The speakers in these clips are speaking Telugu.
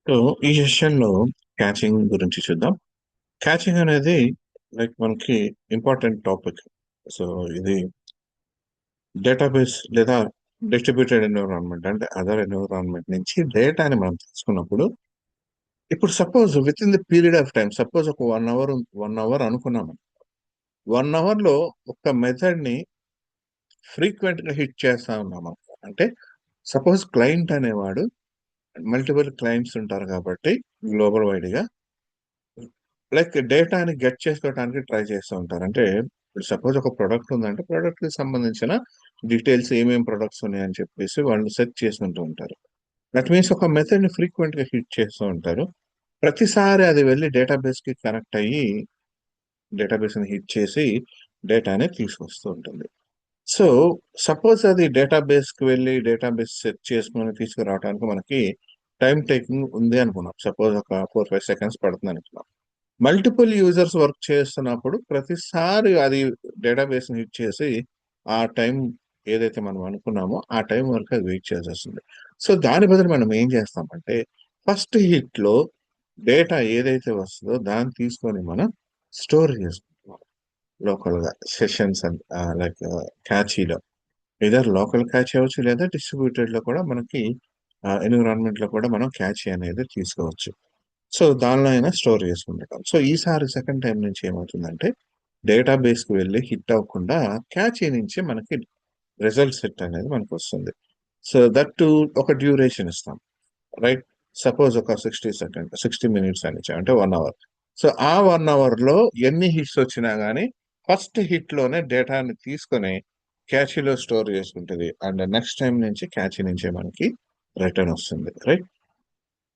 సో ఈ సెషన్లో క్యాచింగ్ గురించి చూద్దాం. క్యాచింగ్ అనేది మనకి ఇంపార్టెంట్ టాపిక్. సో ఇది డేటాబేస్ లేదా డిస్ట్రిబ్యూటెడ్ ఎన్విరాన్మెంట్ అంటే అదర్ ఎన్విరాన్మెంట్ నుంచి డేటాని మనం తీసుకున్నప్పుడు ఇప్పుడు suppose with in the period of time suppose ఒక 1 అవర్ అనుకున్నాము. 1 అవర్లో ఒక మెథడ్ ని ఫ్రీక్వెంట్ గా హిట్ చేస్తా ఉన్నాము. అంటే సపోజ్ క్లయింట్ అనేవాడు మల్టిపుల్ క్లయింట్స్ ఉంటారు కాబట్టి గ్లోబల్ వైడ్ గా డేటాని గెట్ చేసుకోవడానికి ట్రై చేస్తూ ఉంటారు. అంటే ఇప్పుడు సపోజ్ ఒక ప్రొడక్ట్ ఉందంటే ప్రొడక్ట్ కి సంబంధించిన డీటెయిల్స్ ఏమేమి ప్రొడక్ట్స్ ఉన్నాయని చెప్పేసి వాళ్ళు సెర్చ్ చేసుకుంటూ ఉంటారు. దట్ మీన్స్ ఒక మెథడ్ ని ఫ్రీక్వెంట్ గా హిట్ చేస్తూ ఉంటారు. ప్రతిసారి అది వెళ్ళి డేటాబేస్ కి కనెక్ట్ అయ్యి డేటాబేస్ ని హిట్ చేసి డేటాని తీసుకొస్తూ ఉంటుంది. సో సపోజ్ అది డేటాబేస్ కి వెళ్ళి డేటాబేస్ సెర్చ్ చేసుకుని తీసుకురావడానికి మనకి టైం టేకింగ్ ఉంది అనుకున్నాం. సపోజ్ ఒక 4-5 సెకండ్స్ పడుతుంది అనుకున్నాం. మల్టిపుల్ యూజర్స్ వర్క్ చేస్తున్నప్పుడు ప్రతిసారి అది డేటాబేస్ హిట్ చేసి ఆ టైం ఏదైతే మనం అనుకున్నామో ఆ టైం వరకు అది వెయిట్ చేయాల్సి వస్తుంది. సో దాని బదులు మనం ఏం చేస్తామంటే ఫస్ట్ హిట్ లో డేటా ఏదైతే వస్తుందో దాన్ని తీసుకొని మనం స్టోర్ చేసుకుంటాం లోకల్ గా సెషన్స్ లైక్ క్యాచీలో. ఇదర్ లోకల్ క్యాచ్ అవ్వచ్చు లేదా డిస్ట్రిబ్యూటెడ్ లో కూడా మనకి ఎన్విరాన్మెంట్ లో కూడా మనం క్యాచ్ అనేది తీసుకోవచ్చు. సో దానిలో అయినా స్టోర్ చేసుకుంటాం. సో ఈసారి సెకండ్ టైం నుంచి ఏమవుతుందంటే డేటాబేస్ కి వెళ్ళి హిట్ అవ్వకుండా క్యాచ్ నుంచి మనకి రిజల్ట్ సెట్ అనేది మనకు వస్తుంది. సో దట్ ఒక డ్యూరేషన్ ఇస్తాం, రైట్? సపోజ్ ఒక 60 మినిట్స్ అని ఇచ్చాం అంటే 1 అవర్. సో ఆ 1 అవర్ లో ఎన్ని హిట్స్ వచ్చినా గానీ ఫస్ట్ హిట్ లోనే డేటాని తీసుకొని క్యాచీలో స్టోర్ చేసుకుంటుంది అండ్ నెక్స్ట్ టైం నుంచి క్యాచీ నుంచే మనకి రిటర్న్ వస్తుంది, right?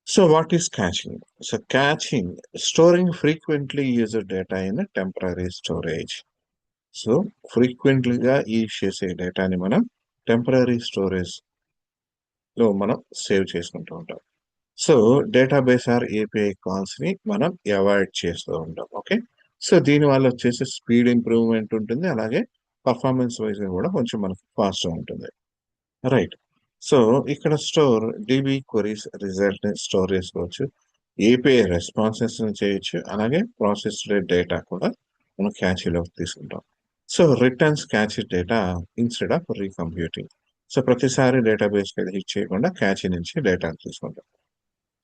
So what is caching? So caching, storing frequently used data in a temporary storage. So ఫ్రీక్వెంట్లీగా యూజ్ చేసే డేటాని మనం టెంపరీ స్టోరేజ్ లో మనం సేవ్ చేసుకుంటూ ఉంటాం. So database or API calls ని మనం అవాయిడ్ చేస్తూ ఉంటాం. ఓకే, సో దీని వల్ల వచ్చేసి స్పీడ్ ఇంప్రూవ్మెంట్ ఉంటుంది, అలాగే పర్ఫార్మెన్స్ వైజ్ కూడా కొంచెం మనకి ఫాస్ట్ ఉంటుంది, రైట్? సో ఇక్కడ స్టోర్ డిబి క్వరీస్ రిజల్ట్ ని స్టోర్ చేసుకోవచ్చు, ఏపీఐ రెస్పాన్సెస్ ని చేయొచ్చు, అలాగే ప్రాసెస్డ్ డేటా కూడా మనం క్యాచీలోకి తీసుకుంటాం. So returns cache data instead of recomputing. So ప్రతిసారి డేటాబేస్ కి హిట్ చేయకుండా క్యాచీ నుంచి డేటా తీసుకుంటాం.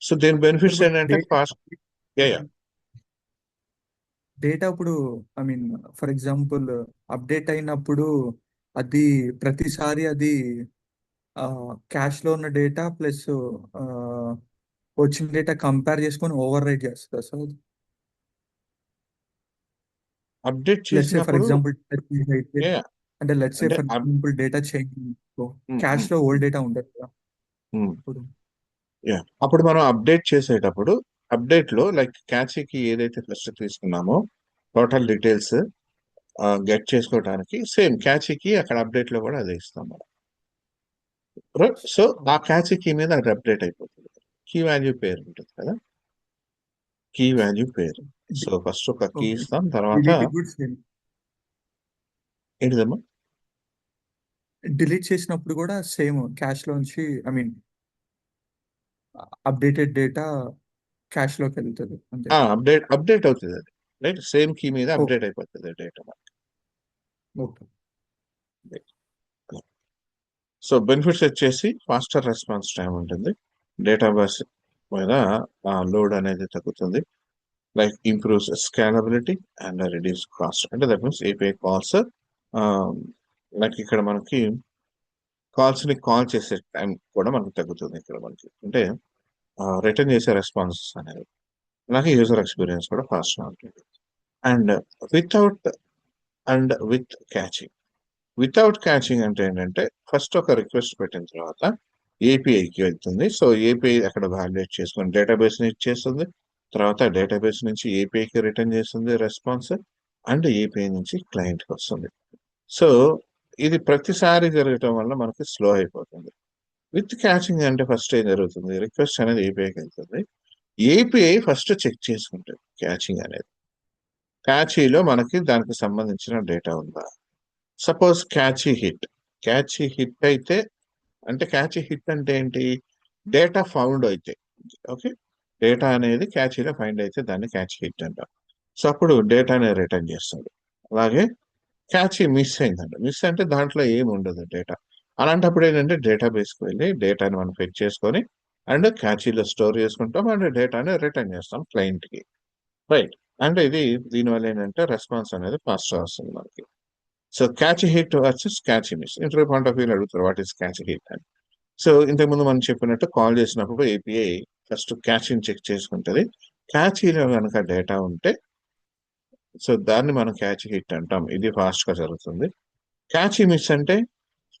సో దీని సార్ బెనిఫిట్స్ ఇప్పుడు ఏంటంటే డేటా ఫాస్ట్. యా. డేటా ఇప్పుడు I mean for example update అయినప్పుడు అది ప్రతిసారి అది క్యాష్ లో ఉన్న డేటా ప్లస్ వచ్చిన డేటా కంపేర్ చేసుకొని ఓవర్ రైట్ చేస్తుందా sir? Update let's say for చేసినప్పుడు ఎగ్జాంపుల్ అయితే యా అంటే లెట్స్ సే అంటే for example data change cash లో ఓల్డ్ డేటా ఉంటుంది కదా ఇప్పుడు. యా అప్పుడు మనం అప్డేట్ చేసేటప్పుడు అప్డేట్ లో క్యాచీకి ఏదైతే ఫస్ట్ తీసుకున్నామో టోటల్ డీటెయిల్స్ గెట్ చేసుకోవడానికి సేమ్ క్యాచీకి అక్కడ అప్డేట్ లో కూడా అదే ఇస్తాం మనం, రైట్? సో ఆ క్యాచీ కీ మీద అది అప్డేట్ అయిపోతుంది. కీ వాల్యూ పేరు ఉంటుంది కదా, కీ వాల్యూ పేరు. సో ఫస్ట్ ఒక కీ ఓకే, ఇస్తాం, తర్వాత డిలీట్ కూడా సేమ్. ఏంటిదమ్మా? డిలీట్ చేసినప్పుడు కూడా సేమ్ క్యాష్ లోంచి I mean updated data cash లోకి వెళ్తుంది అంతే. అప్డేట్ అవుతుంది అది, రైట్? సేమ్ కీ మీద ఓకే. అప్డేట్ అయిపోతుంది డేటా. ఓకే. సో బెనిఫిట్స్ వచ్చేసి ఫాస్టర్ రెస్పాన్స్ టైం ఉంటుంది, డేటాబేస్ మీద లోడ్ అనేది తగ్గుతుంది, improves scalability and reduce cost. అంటే దట్ మీన్స్ ఏపీఐ కాల్స్ ఇక్కడ మనకి కాల్స్ ని కాల్ చేసే టైం కూడా మనకి తగ్గుతుంది. ఇక్కడ మనకి అంటే రిటర్న్ చేసే రెస్పాన్స్ అనేది, అలాగే యూజర్ ఎక్స్పీరియన్స్ కూడా ఫాస్ట్ గా ఉంటుంది. And without with catching. Without catching అంటే ఏంటంటే ఫస్ట్ ఒక రిక్వెస్ట్ పెట్టిన తర్వాత ఏపీఐకి వెళ్తుంది. సో ఏపీఐ అక్కడ వాలిడేట్ చేసుకుని డేటాబేస్ ని ఇచ్చేస్తుంది, తర్వాత డేటాబేస్ నుంచి ఏపీఐకి రిటర్న్ చేస్తుంది రెస్పాన్స్, అండ్ ఏపీఐ నుంచి క్లయింట్ కి వస్తుంది. సో ఇది ప్రతిసారి జరగటం వల్ల మనకి స్లో అయిపోతుంది. విత్ క్యాచింగ్ అంటే ఫస్ట్ ఏం జరుగుతుంది, రిక్వెస్ట్ అనేది ఏపీఐకి వెళ్తుంది, ఏపీఐ ఫస్ట్ చెక్ చేసుకుంటుంది క్యాచింగ్ అనేది, క్యాచీలో మనకి దానికి సంబంధించిన డేటా ఉందా. సపోజ్ క్యాచీ హిట్ అయితే, అంటే క్యాచీ హిట్ అంటే ఏంటి, డేటా ఫౌండ్ అయితే, ఓకే, డేటా అనేది క్యాచీలో ఫైండ్ అయితే దాన్ని క్యాచ్ హిట్ అంటాం. సో అప్పుడు డేటాని రిటర్న్ చేస్తాడు. అలాగే క్యాచీ మిస్ అయిందంట. మిస్ అంటే దాంట్లో ఏమి ఉండదు డేటా. అలాంటప్పుడు ఏంటంటే డేటాబేస్కి వెళ్ళి డేటాని మనం ఫెచ్ చేసుకొని అండ్ క్యాచీలో స్టోర్ చేసుకుంటాం అండ్ డేటాని రిటర్న్ చేస్తాం క్లయింట్కి. రైట్. అంటే ఇది దీనివల్ల ఏంటంటే రెస్పాన్స్ అనేది ఫాస్ట్ వస్తుంది మనకి. So catch hit versus catch miss. Interview point of view అడుగుతారు వాట్ ఈస్ క్యాచ్ హిట్ అని. సో ఇంతకుముందు మనం చెప్పినట్టు కాల్ చేసినప్పుడు ఏపీఐ ఫస్ట్ క్యాచ్ని చెక్ చేసుకుంటుంది. క్యాచీలో కనుక డేటా ఉంటే సో దాన్ని మనం క్యాచ్ హిట్ అంటాం. ఇది ఫాస్ట్ గా జరుగుతుంది. క్యాచీ మిస్ అంటే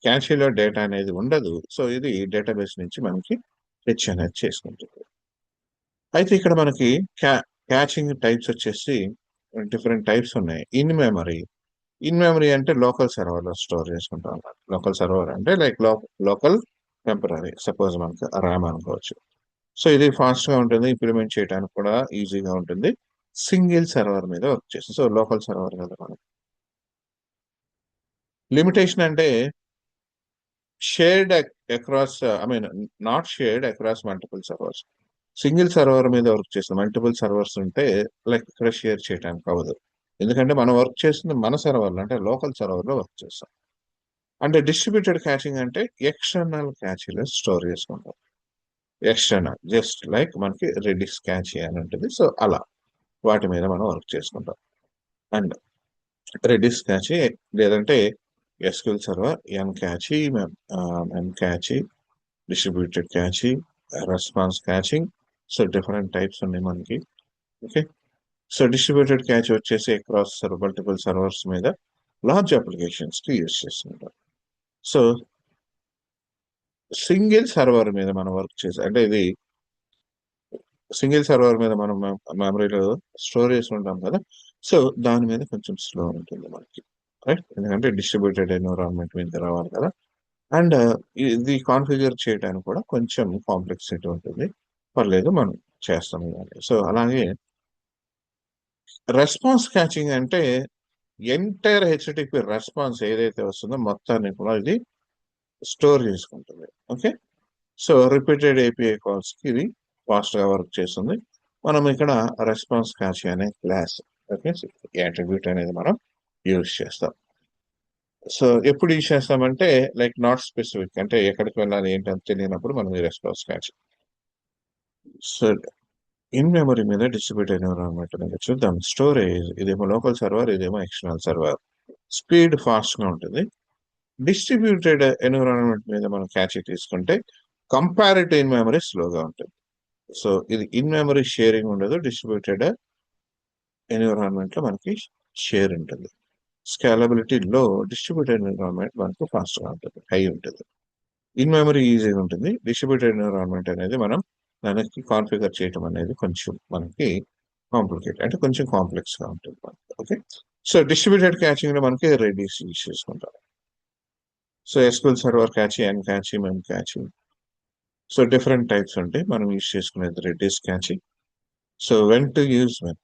క్యాచీలో డేటా అనేది ఉండదు. సో ఇది డేటాబేస్ నుంచి మనకి ఫెచ్ అనేది చేసుకుంటుంది. అయితే ఇక్కడ మనకి క్యాచింగ్ టైప్స్ వచ్చేసి డిఫరెంట్ టైప్స్ ఉన్నాయి. ఇన్ మెమరీ అంటే లోకల్ సర్వర్ లో స్టోర్ చేసుకుంటాం అన్నమాట. లోకల్ సర్వర్ అంటే లైక్ లోకల్ టెంపరీ, సపోజ్ మనకి ర్యామ్ అనుకోవచ్చు. సో ఇది ఫాస్ట్ గా ఉంటుంది, ఇంప్లిమెంట్ చేయడానికి కూడా ఈజీగా ఉంటుంది. సింగిల్ సర్వర్ మీద వర్క్ చేస్తుంది. సో లోకల్ సర్వర్ కదా మనకి. లిమిటేషన్ అంటే shared across, I mean not shared across multiple servers. Single server మీద వర్క్ చేస్తుంది. మల్టిపుల్ సర్వర్స్ ఉంటే లైక్ ఇక్కడ షేర్ చేయడానికి అవ్వదు. ఎందుకంటే మనం వర్క్ చేస్తుంది మన సర్వర్లో, అంటే లోకల్ సర్వర్లో వర్క్ చేస్తాం. అంటే డిస్ట్రిబ్యూటెడ్ క్యాచింగ్ అంటే ఎక్స్టర్నల్ క్యాచ్లో స్టోర్ చేసుకుంటాం. ఎక్స్టర్నల్ జస్ట్ లైక్ మనకి రెడిస్ క్యాచ్ అని ఉంటుంది. సో అలా వాటి మీద మనం వర్క్ చేసుకుంటాం. అండ్ రెడిస్ క్యాచ్ లేదంటే SQL server, NCache, NCache, distributed caching, response caching. So different types ఉన్నాయి మనకి. ఓకే. సో డిస్ట్రిబ్యూటెడ్ క్యాచ్ వచ్చేసి అక్రాస్ మల్టిపుల్ సర్వర్స్ మీద లార్జ్ అప్లికేషన్స్ కి యూజ్ చేస్తుంటాం. సో సింగిల్ సర్వర్ మీద మనం వర్క్ చేసి, అంటే ఇది సింగిల్ సర్వర్ మీద మనం మెమరీలో స్టోర్ చేసి ఉంటాం కదా. సో దాని మీద కొంచెం స్లో ఉంటుంది మనకి. రైట్. ఎందుకంటే డిస్ట్రిబ్యూటెడ్ ఎన్విరాన్మెంట్ మీద రావాలి కదా. అండ్ ఇది కాన్ఫిగర్ చేయడానికి కూడా కొంచెం కాంప్లెక్సిటీ ఉంటుంది. పర్లేదు మనం చేస్తాం ఇవన్నీ. సో అలాగే రెస్పాన్స్ క్యాచింగ్ అంటే ఎంటైర్ హెచ్టిటిపి రెస్పాన్స్ ఏదైతే వస్తుందో మొత్తాన్ని కూడా ఇది స్టోర్ చేసుకుంటుంది. Okay. So repeated API calls కి ఇది ఫాస్ట్ గా వర్క్ చేస్తుంది. మనం ఇక్కడ రెస్పాన్స్ క్యాచ్ అనే క్లాస్, ఓకే, అట్రిబ్యూట్ అనేది మనం యూజ్ చేస్తాం. సో ఎప్పుడు యూజ్ చేస్తామంటే లైక్ నాట్ స్పెసిఫిక్, అంటే ఎక్కడికి వెళ్ళాలి ఏంటని తెలియనప్పుడు మనం ఈ response catch. So in memory మీద డిస్ట్రిబ్యూటెడ్ ఎన్విరాన్మెంట్ మీద చూద్దాం. స్టోరేజ్ ఇదేమో లోకల్ సర్వర్, ఇదేమో ఎక్స్టర్నల్ సర్వర్. స్పీడ్ ఫాస్ట్ గా ఉంటుంది. డిస్ట్రిబ్యూటెడ్ ఎన్విరాన్మెంట్ మీద మనం క్యాచ్ తీసుకుంటే కంపారిటివ్ ఇన్ మెమరీ స్లోగా ఉంటుంది. సో ఇది ఇన్ మెమరీ షేరింగ్ ఉండదు, డిస్ట్రిబ్యూటెడ్ ఎన్విరాన్మెంట్ లో మనకి షేర్ ఉంటుంది. స్కేలబిలిటీ లో, డిస్ట్రిబ్యూటెడ్ ఎన్విరాన్మెంట్ మనకు ఫాస్ట్ గా ఉంటుంది, హై ఉంటుంది. ఇన్ మెమరీ ఈజీగా ఉంటుంది. డిస్ట్రిబ్యూటెడ్ ఎన్విరాన్మెంట్ అనేది మనం దానికి కాన్ఫిగర్ చేయడం అనేది కొంచెం మనకి కాంప్లికేట్, అంటే కొంచెం కాంప్లెక్స్ గా ఉంటుంది మనకి. ఓకే. సో డిస్ట్రిబ్యూటెడ్ క్యాచింగ్ లో మనకి రెడీస్ యూజ్ చేసుకుంటాం. So SQL server cache, NCache, mem cache. So different types ఉంటాయి. మనం యూజ్ చేసుకునేది Redis cache. So when to use when.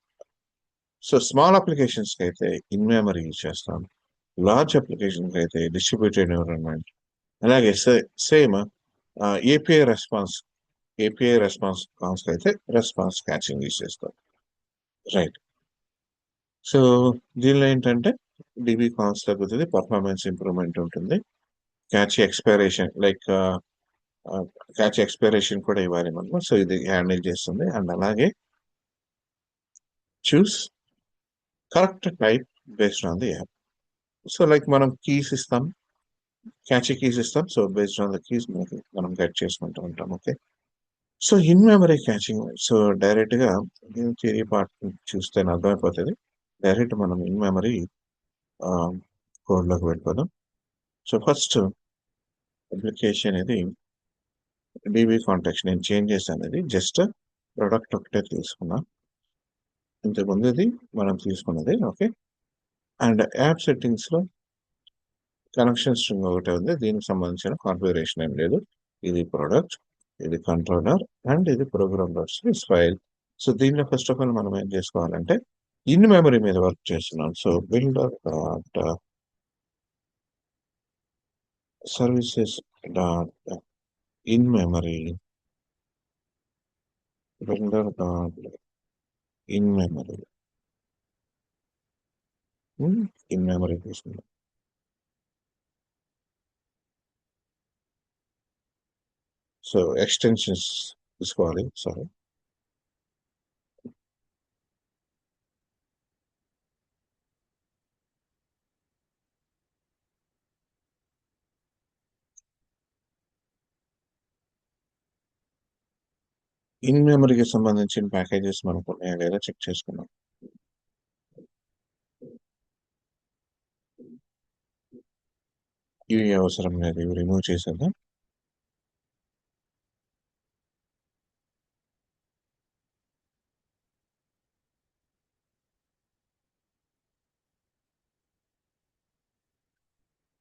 So small applications కి అయితే ఇన్ మెమరీ యూజ్ చేస్తాం. లార్జ్ అప్లికేషన్స్ అయితే డిస్ట్రిబ్యూటెడ్ ఎన్విరాన్మెంట్. అలాగే సేమ్ ఏపీఐ రెస్పాన్స్ కాల్స్ అయితే రెస్పాన్స్ క్యాచింగ్ యూజ్ చేస్తాం. రైట్. సో దీనిలో ఏంటంటే డిబి కాల్స్ తగ్గుతుంది, పర్ఫార్మెన్స్ ఇంప్రూవ్మెంట్ ఉంటుంది. Cache expiration like cache expiration కూడా ఇవ్వాలి మనం. సో ఇది హ్యాండిల్ చేస్తుంది. అండ్ అలాగే choose correct type based on the app. So like మనం కీస్ ఇస్తాం, క్యాచ్ కీస్ ఇస్తాం. So based on the keys మనకి మనం గెట్ చేసుకుంటూ ఉంటాం. Okay. So in memory caching, so direct గా థియరీ పార్ట్ చూస్తే అర్థమైపోతుంది. డైరెక్ట్ మనం ఇన్ మెమరీ కోడ్ లోకి వెళ్ళిపోదాం. సో ఫస్ట్ అప్లికేషన్ ఇది డిబి కాంటాక్ట్స్ నేను చేంజ్ చేశాను. ఇది జస్ట్ ప్రొడక్ట్ ఒకటే తీసుకున్నా. ఇంతకుముందు ఇది మనం తీసుకున్నది. ఓకే. అండ్ యాప్ సెట్టింగ్స్ లో కనెక్షన్ స్ట్రింగ్ ఒకటే ఉంది. దీనికి సంబంధించిన కాన్ఫిగరేషన్ ఏం లేదు. ఇది ప్రొడక్ట్, ఇది కంట్రోలర్ అండ్ ఇది ప్రోగ్రామ్ డాట్ ఫైల్. సో దీనిలో ఫస్ట్ ఆఫ్ ఆల్ మనం ఏం చేసుకోవాలంటే ఇన్ మెమరీ మీద వర్క్ చేస్తున్నాం. So builder dot services dot in memory render dot in memory. In memory తీసుకుందాం. సో ఎక్స్టెన్షన్స్ తీసుకోవాలి. సారీ, ఇన్ మెమరీకి సంబంధించిన ప్యాకేజెస్ మనకు ఉన్నాయా లేదా చెక్ చేసుకున్నాం. ఇవి అవసరం లేదు, ఇవి రిమూవ్ చేసేద్దాం.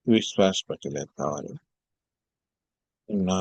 ఇవి స్లాష్ పెట్టలేదు కావాలి. నా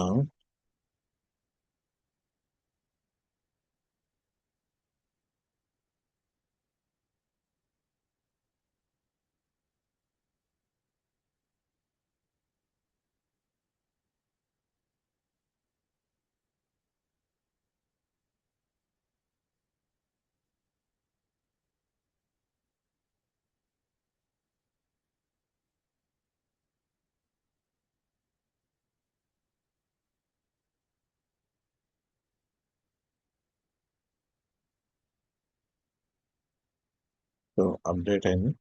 సో అప్డేట్ అయింది.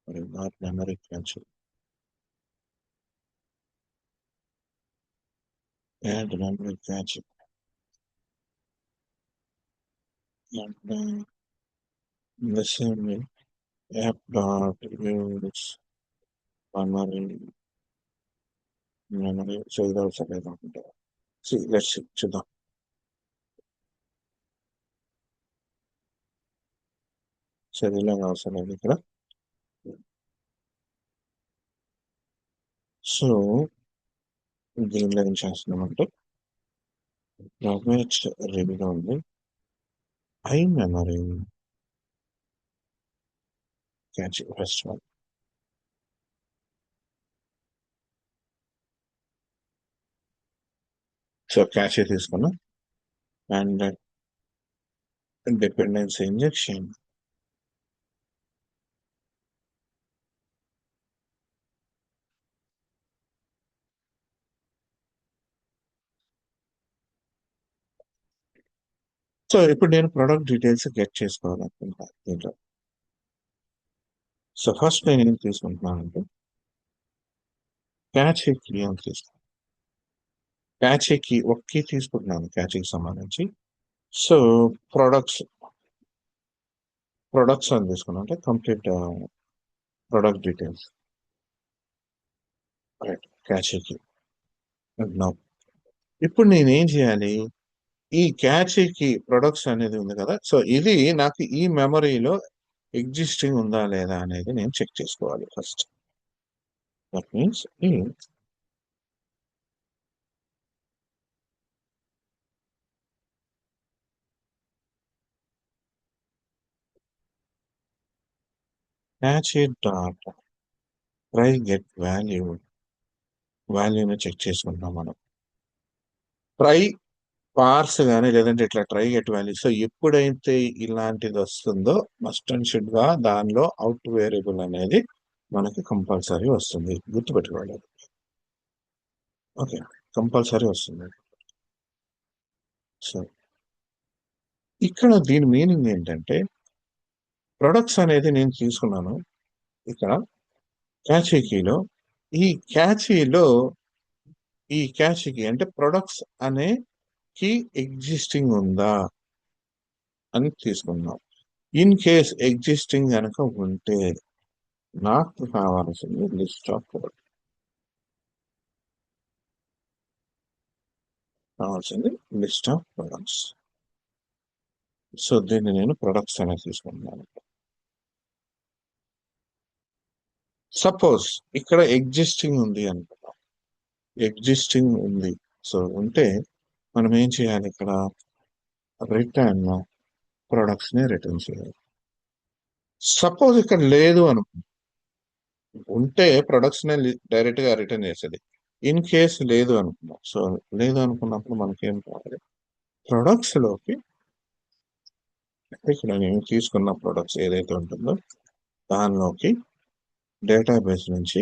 మరి not memory cancel, add memory cancel, and the same way app dot use memory. So ఇది అవసరం లేదు అనుకుంటా. లెట్స్ చూద్దాం. సో ఇది ఇలాగ అవసరం లేదు ఇక్కడ. సో దీనిలో ఏం చేస్తున్నామంటే డాక్యుమెంట్ రెడీగా ఉంది. I memory catch first one. So catch తీసుకున్నాం అండ్ డిపెండెన్సీ ఇంజెక్షన్. సో ఇప్పుడు నేను ప్రొడక్ట్ డీటెయిల్స్ గెట్ చేసుకోవాలనుకుంటా దీంట్లో. సో ఫస్ట్ నేను ఏం తీసుకుంటున్నానంటే క్యాచ్ కీ అని తీసుకుంటాను. క్యాచ్ కీ ఒక కీ తీసుకుంటున్నాను క్యాచ్కి సంబంధించి. సో ప్రొడక్ట్స్ అని తీసుకున్నాను అంటే complete product details. Right, cache key. ఇప్పుడు నేను ఏం చేయాలి, ఈ క్యాచ్ కీ ప్రొడక్ట్స్ అనేది ఉంది కదా, సో ఇది నాకు ఈ మెమరీలో ఎగ్జిస్టింగ్ ఉందా లేదా అనేది నేను చెక్ చేసుకోవాలి ఫస్ట్. దట్ మీన్స్ ఈ క్యాచ్ డాట్ ట్రై గెట్ వాల్యూని చెక్ చేసుకుంటాం మనం. ట్రై పార్స్ కానీ లేదంటే ఇట్లా ట్రై గెట్ వాల్యూ. సో ఎప్పుడైతే ఇలాంటిది వస్తుందో మస్ట్ అండ్ షుడ్ గా దానిలో అవుట్ వేరియబుల్ అనేది మనకి కంపల్సరీ వస్తుంది, గుర్తుపెట్టుకోవాలి. ఓకే, కంపల్సరీ వస్తుంది. సో ఇక్కడ దీని మీనింగ్ ఏంటంటే ప్రొడక్ట్స్ అనేది నేను తీసుకున్నాను ఇక్కడ క్యాచీ కీలో. ఈ క్యాచీలో ఈ క్యాచీ కీ అంటే ప్రొడక్ట్స్ అనే కీ ఎగ్జిస్టింగ్ ఉందా అని తీసుకున్నాం. ఇన్ కేస్ ఎగ్జిస్టింగ్ కనుక ఉంటే నాకు కావాల్సింది లిస్ట్ ఆఫ్ ప్రొడక్ట్స్. సో దీన్ని నేను ప్రొడక్ట్స్ అనేది తీసుకుంటున్నాను. సపోజ్ ఇక్కడ ఎగ్జిస్టింగ్ ఉంది అనుకుందాం. ఎగ్జిస్టింగ్ ఉంది. సో ఉంటే మనం ఏం చేయాలి ఇక్కడ? రిటర్న్ ప్రొడక్ట్స్ ని రిటర్న్ చేయాలి. సపోజ్ ఇక్కడ లేదు ఉంటే ప్రొడక్ట్స్ ని డైరెక్ట్ గా రిటర్న్ చేసేది. ఇన్ కేస్ లేదు అనుకున్నాం. సో లేదు అనుకున్నప్పుడు మనకేం కావాలి? ప్రొడక్ట్స్ లోకి ఇక్కడ నేను తీసుకున్న ప్రొడక్ట్స్ ఏదైతే ఉంటుందో దానిలోకి డేటాబేస్ నుంచి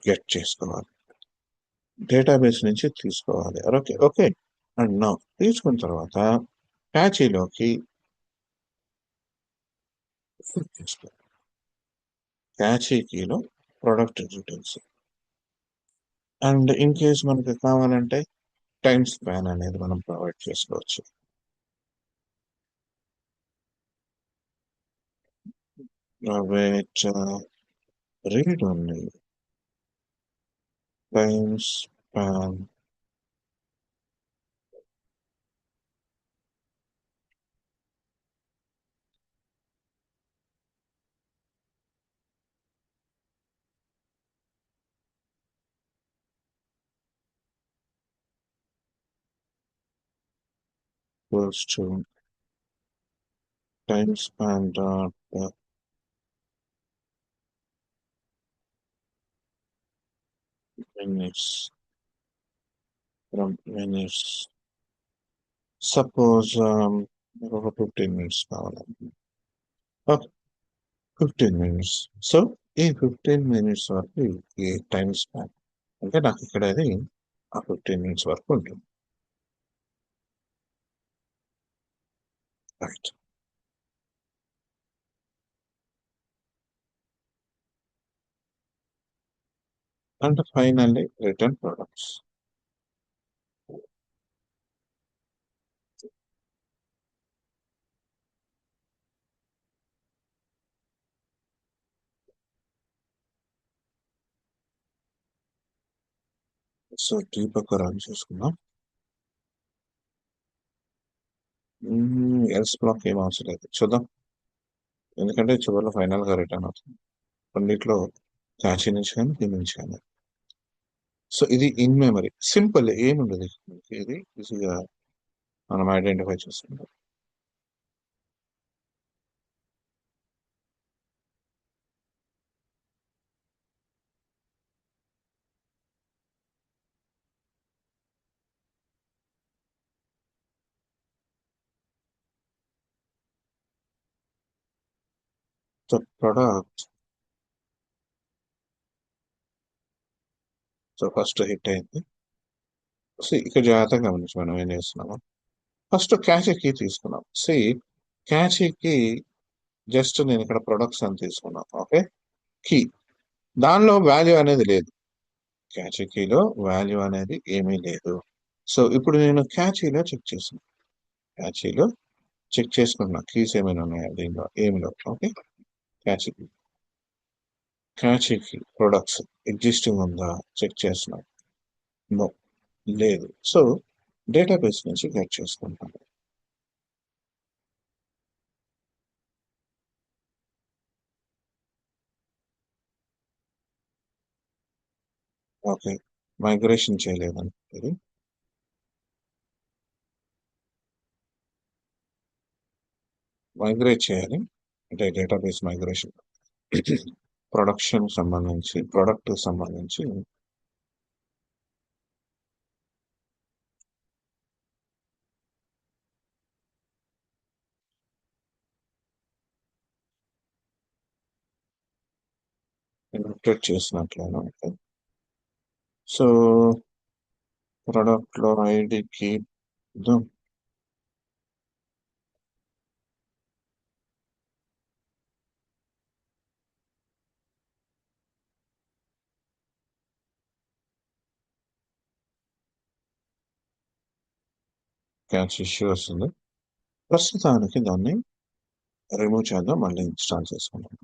గెట్ చేసుకోవాలి. డేటాబేస్ నుంచి తీసుకోవాలి. ఓకే ఓకే అండ్ నా తీసుకున్న తర్వాత క్యాచీలోకి తీసుకోవాలి. క్యాచీ కీలో product details and in case మనకి కావాలంటే టైం స్పాన్ అనేది మనం ప్రొవైడ్ చేసుకోవచ్చు. వెయిట్ రీడ్ ఉంది time span equals to time span dot minutes from minutes. Suppose ఒక 15 minutes కావాలి. Okay 15 minutes. సో ఈ 15 minutes వరకు ఈ టైం స్పాన్ అంటే నాకు ఇక్కడ అది ఆ 15 minutes వరకు ఉంటుంది. Right. And finally return products. So debug run చేసుకుందాం. ఎల్స్ బ్లాక్ ఏం అవసరం లేదు. చూద్దాం. ఎందుకంటే చివరిలో ఫైనల్ గా రిటర్న్ అవుతుంది. రెండిట్లో క్యాచీ నుంచి కానీ దీని నుంచి కానీ. సో ఇది ఇన్ మెమరీ సింపుల్ ఏముండదు. ఇది ఈజీగా మనం ఐడెంటిఫై చేసుకుంటాం. So product so first hit అయింది. సో ఇక్కడ జాగ్రత్తగా గమనించి మనం ఏం చేస్తున్నాము. ఫస్ట్ క్యాచ్ కీ తీసుకున్నాం. సి క్యాచ్ కీ జస్ట్ నేను ఇక్కడ ప్రొడక్ట్స్ అని తీసుకున్నాను. ఓకే కీ దానిలో వాల్యూ అనేది లేదు. క్యాచ్ కీలో వాల్యూ అనేది ఏమీ లేదు. సో ఇప్పుడు నేను క్యాచీలో చెక్ చేస్తున్నాను. క్యాచీలో చెక్ చేసుకున్నా కీస్ ఏమైనా ఉన్నాయా దీనిలో ఏమి లేవు. Okay cache key cache key products existing ఉందా చెక్ చేస్తున్నాం. నో లేదు. సో డేటాబేస్ నుంచి గెట్ చేసుకుంటాను. ఓకే మైగ్రేషన్ చేయలేదని ఇది మైగ్రేట్ చేయాలి. అంటే డేటాబేస్ మైగ్రేషన్ ప్రొడక్షన్ సంబంధించి ప్రొడక్ట్ సంబంధించి ఇన్వర్టెడ్ చేసినట్లయినా ఉంటుంది. సో ప్రొడక్ట్ లో ఐడికి క్యాచ్ ఇష్యూ వస్తుంది. ప్రస్తుతానికి దాన్ని రిమూవ్ చేద్దాం. మళ్ళీ ఇన్స్టాల్ చేసుకుంటాం.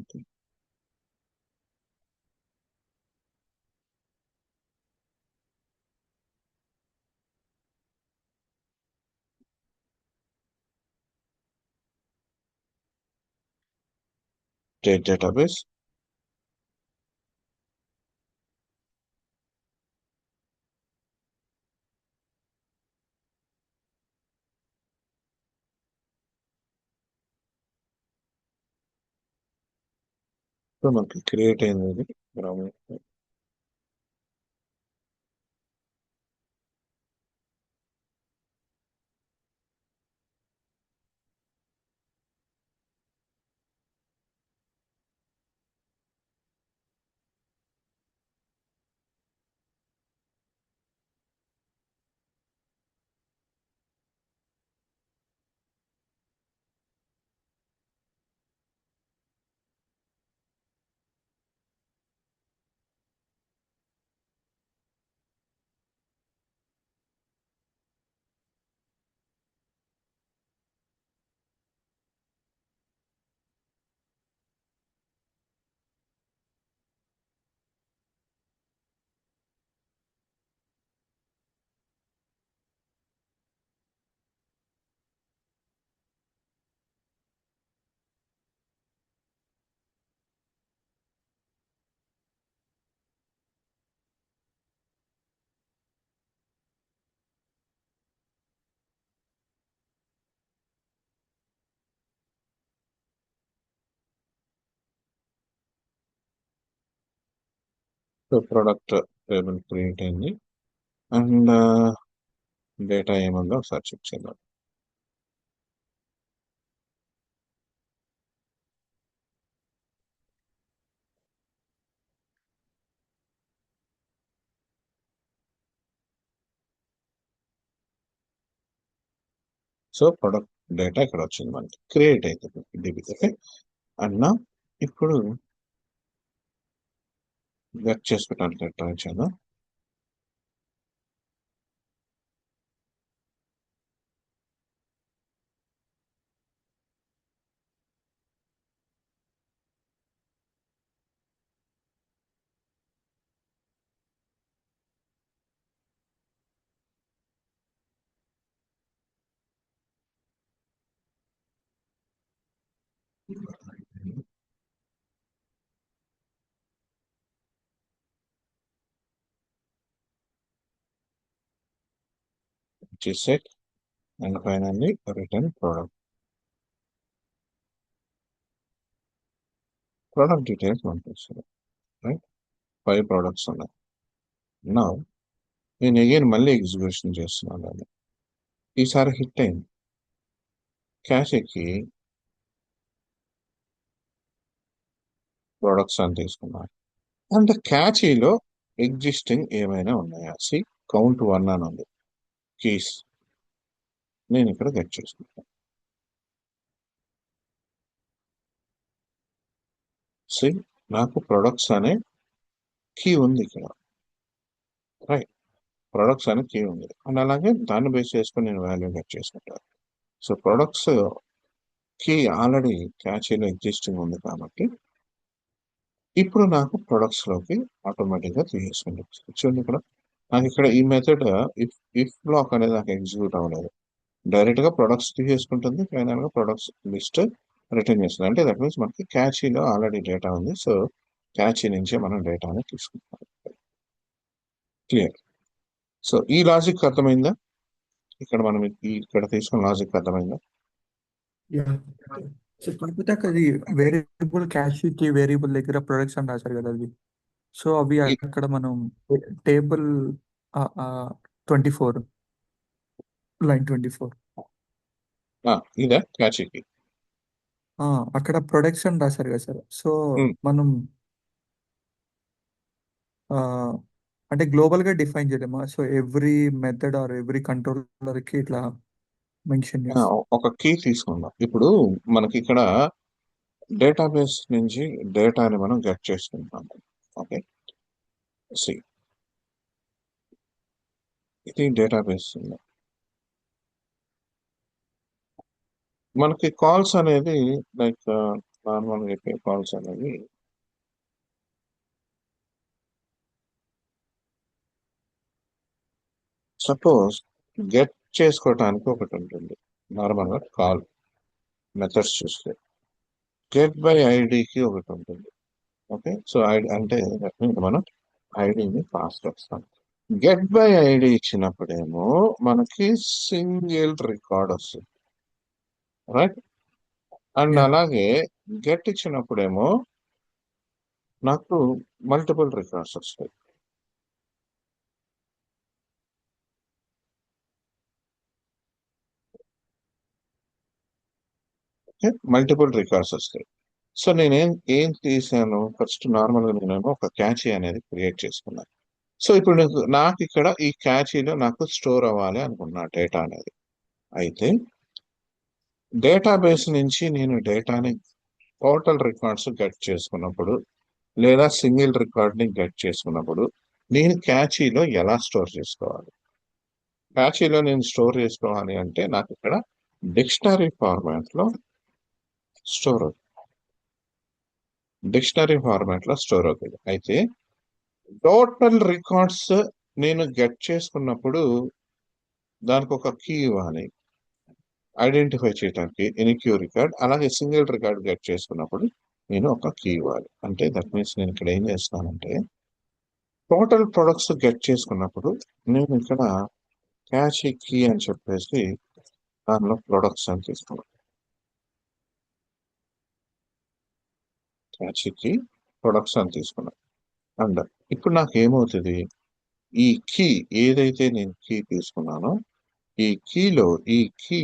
డేటాబేస్ సో మనకి క్రియేట్ అయింది ఇది సో ప్రొడక్ట్ టేబుల్ క్రియేట్ అయింది అండ్ డేటా ఏముందో ఒకసారి చెక్ చేద్దాం. సో ప్రొడక్ట్ డేటా ఇక్కడ వచ్చింది మనకి క్రియేట్ అవుతుంది డిబి. ఓకే అండ్ ఇప్పుడు గెట్ చేసుకోవడానికి ట్రై చేద్దాం. set and finally return product details పంపిస్తుంది. రైట్ 5 ప్రోడక్ట్స్ ఉన్నాయి. నా నేను అగైన్ మళ్ళీ ఎగ్జిక్యూషన్ చేస్తున్నాను. దాన్ని ఈసారి హిట్ అయింది. క్యాష్ ఎక్కి ప్రొడక్ట్స్ అని తీసుకున్నాను అంటే క్యాచీలో ఎగ్జిస్టింగ్ ఏమైనా ఉన్నాయా సి కౌంట్ 1 అని ఉంది కీస్ నేను ఇక్కడ గెట్ చేసుకుంటాను. సి నాకు ప్రొడక్ట్స్ అనే కీ ఉంది ఇక్కడ. రైట్ ప్రొడక్ట్స్ అనే కీ ఉంది అండ్ అలాగే దాన్ని బేస్ చేసుకొని నేను వాల్యూ గెట్ చేసుకుంటాను. సో ప్రొడక్ట్స్ కి ఆల్రెడీ క్యాచీలో ఎగ్జిస్టింగ్ ఉంది కాబట్టి ఇప్పుడు నాకు ప్రొడక్ట్స్ లోకి ఆటోమేటిక్ గా తీసేసుకుంటుంది. చూడండి ఇక్కడ నాకు ఇక్కడ ఈ మెథడ్ ఇఫ్ ఇఫ్ బ్లాక్ అనేది నాకు ఎగ్జిక్యూట్ అవ్వలేదు. డైరెక్ట్ గా ప్రొడక్ట్స్ తీసేసుకుంటుంది. ఫైనల్ గా ప్రొడక్ట్స్ లిస్ట్ రిటర్న్ చేస్తుంది. అంటే దట్ మీన్స్ మనకి క్యాచీలో ఆల్రెడీ డేటా ఉంది. సో క్యాచీ నుంచే మనం డేటాని తీసుకుంటాం. క్లియర్. సో ఈ లాజిక్ అర్థమైందా? ఇక్కడ మనం ఇక్కడ తీసుకున్న లాజిక్ అర్థమైందా? సో కాకపోతే అక్కడ అది వేరియబుల్ క్యాష్ కి వేరియబుల్ దగ్గర ప్రొడక్ట్స్ అని రాశారు కదా అది. సో అవి ఈ- అక్కడ మనం టేబుల్ 24 లైన్ 24 ఇదా క్యాచీకి అక్కడ ప్రొడక్ట్స్ అని రాశారు కదా సార్. సో మనం ఆ, అంటే గ్లోబల్ గా డిఫైన్ చేయలేమా? So every method or every controller కి ఇట్లా మెన్షన్ చేస్తాం. ఒక కీ తీసుకుందాం. ఇప్పుడు మనకి ఇక్కడ డేటాబేస్ నుంచి డేటాని మనం గెట్ చేసుకుంటాము. ఓకే సి ఇది డేటాబేస్ ఉంది. మనకి కాల్స్ అనేది లైక్ నార్మల్గా చెప్పే కాల్స్ అనేవి సపోజ్ గెట్ చేసుకోవటానికి ఒకటి ఉంటుంది. నార్మల్గా కాల్ మెథడ్స్ చూస్తే గెట్ బై ఐడికి ఒకటి ఉంటుంది. ఓకే సో ఐడి అంటే that means మనం ఐడిని పాస్ చేస్తాం. గెట్ బై ఐడి ఇచ్చినప్పుడేమో మనకి సింగిల్ రికార్డ్ వస్తుంది. Right and Yeah. అలాగే గెట్ ఇచ్చినప్పుడేమో నాకు మల్టిపుల్ రికార్డ్స్ వస్తాయి. ఓకే, మల్టిపుల్ రికార్డ్స్ వస్తాయి. సో నేనేం ఏం తీసాను, ఫస్ట్ నార్మల్ గా నేను ఒక క్యాచీ అనేది క్రియేట్ చేసుకున్నాను. సో ఇప్పుడు నాకు ఇక్కడ ఈ క్యాచీలో నాకు స్టోర్ అవ్వాలి అనుకున్నా డేటా అనేది. అయితే డేటాబేస్ నుంచి నేను డేటాని టోటల్ రికార్డ్స్ గెట్ చేసుకున్నప్పుడు, లేదా సింగిల్ రికార్డ్ ని గెట్ చేసుకున్నప్పుడు, నేను క్యాచీలో ఎలా స్టోర్ చేసుకోవాలి? క్యాచీలో నేను స్టోర్ చేసుకోవాలి అంటే నాకు ఇక్కడ డిక్షనరీ ఫార్మాట్ లో స్టోర్ అవుతుంది. డిక్షనరీ ఫార్మాట్ లో స్టోర్ అవుతుంది. అయితే టోటల్ రికార్డ్స్ నేను గెట్ చేసుకున్నప్పుడు దానికి ఒక కీ ఇవ్వాలి ఐడెంటిఫై చేయడానికి, ఎన్క్యూ రికార్డ్. అలాగే సింగిల్ రికార్డ్ గెట్ చేసుకున్నప్పుడు నేను ఒక కీ ఇవ్వాలి. అంటే దట్ మీన్స్ నేను ఇక్కడ ఏం చేస్తానంటే టోటల్ ప్రొడక్ట్స్ గెట్ చేసుకున్నప్పుడు నేను ఇక్కడ క్యాచ్ కీ అని చెప్పేసి దానిలో ప్రొడక్ట్స్ అని తీసుకున్నాను. క్యాచ్ కీ ప్రొడక్ట్స్ అని తీసుకున్నాను. అండ్ ఇప్పుడు నాకు ఏమవుతుంది, ఈ కీ ఏదైతే నేను కీ తీసుకున్నానో ఈ కీలో ఈ కీ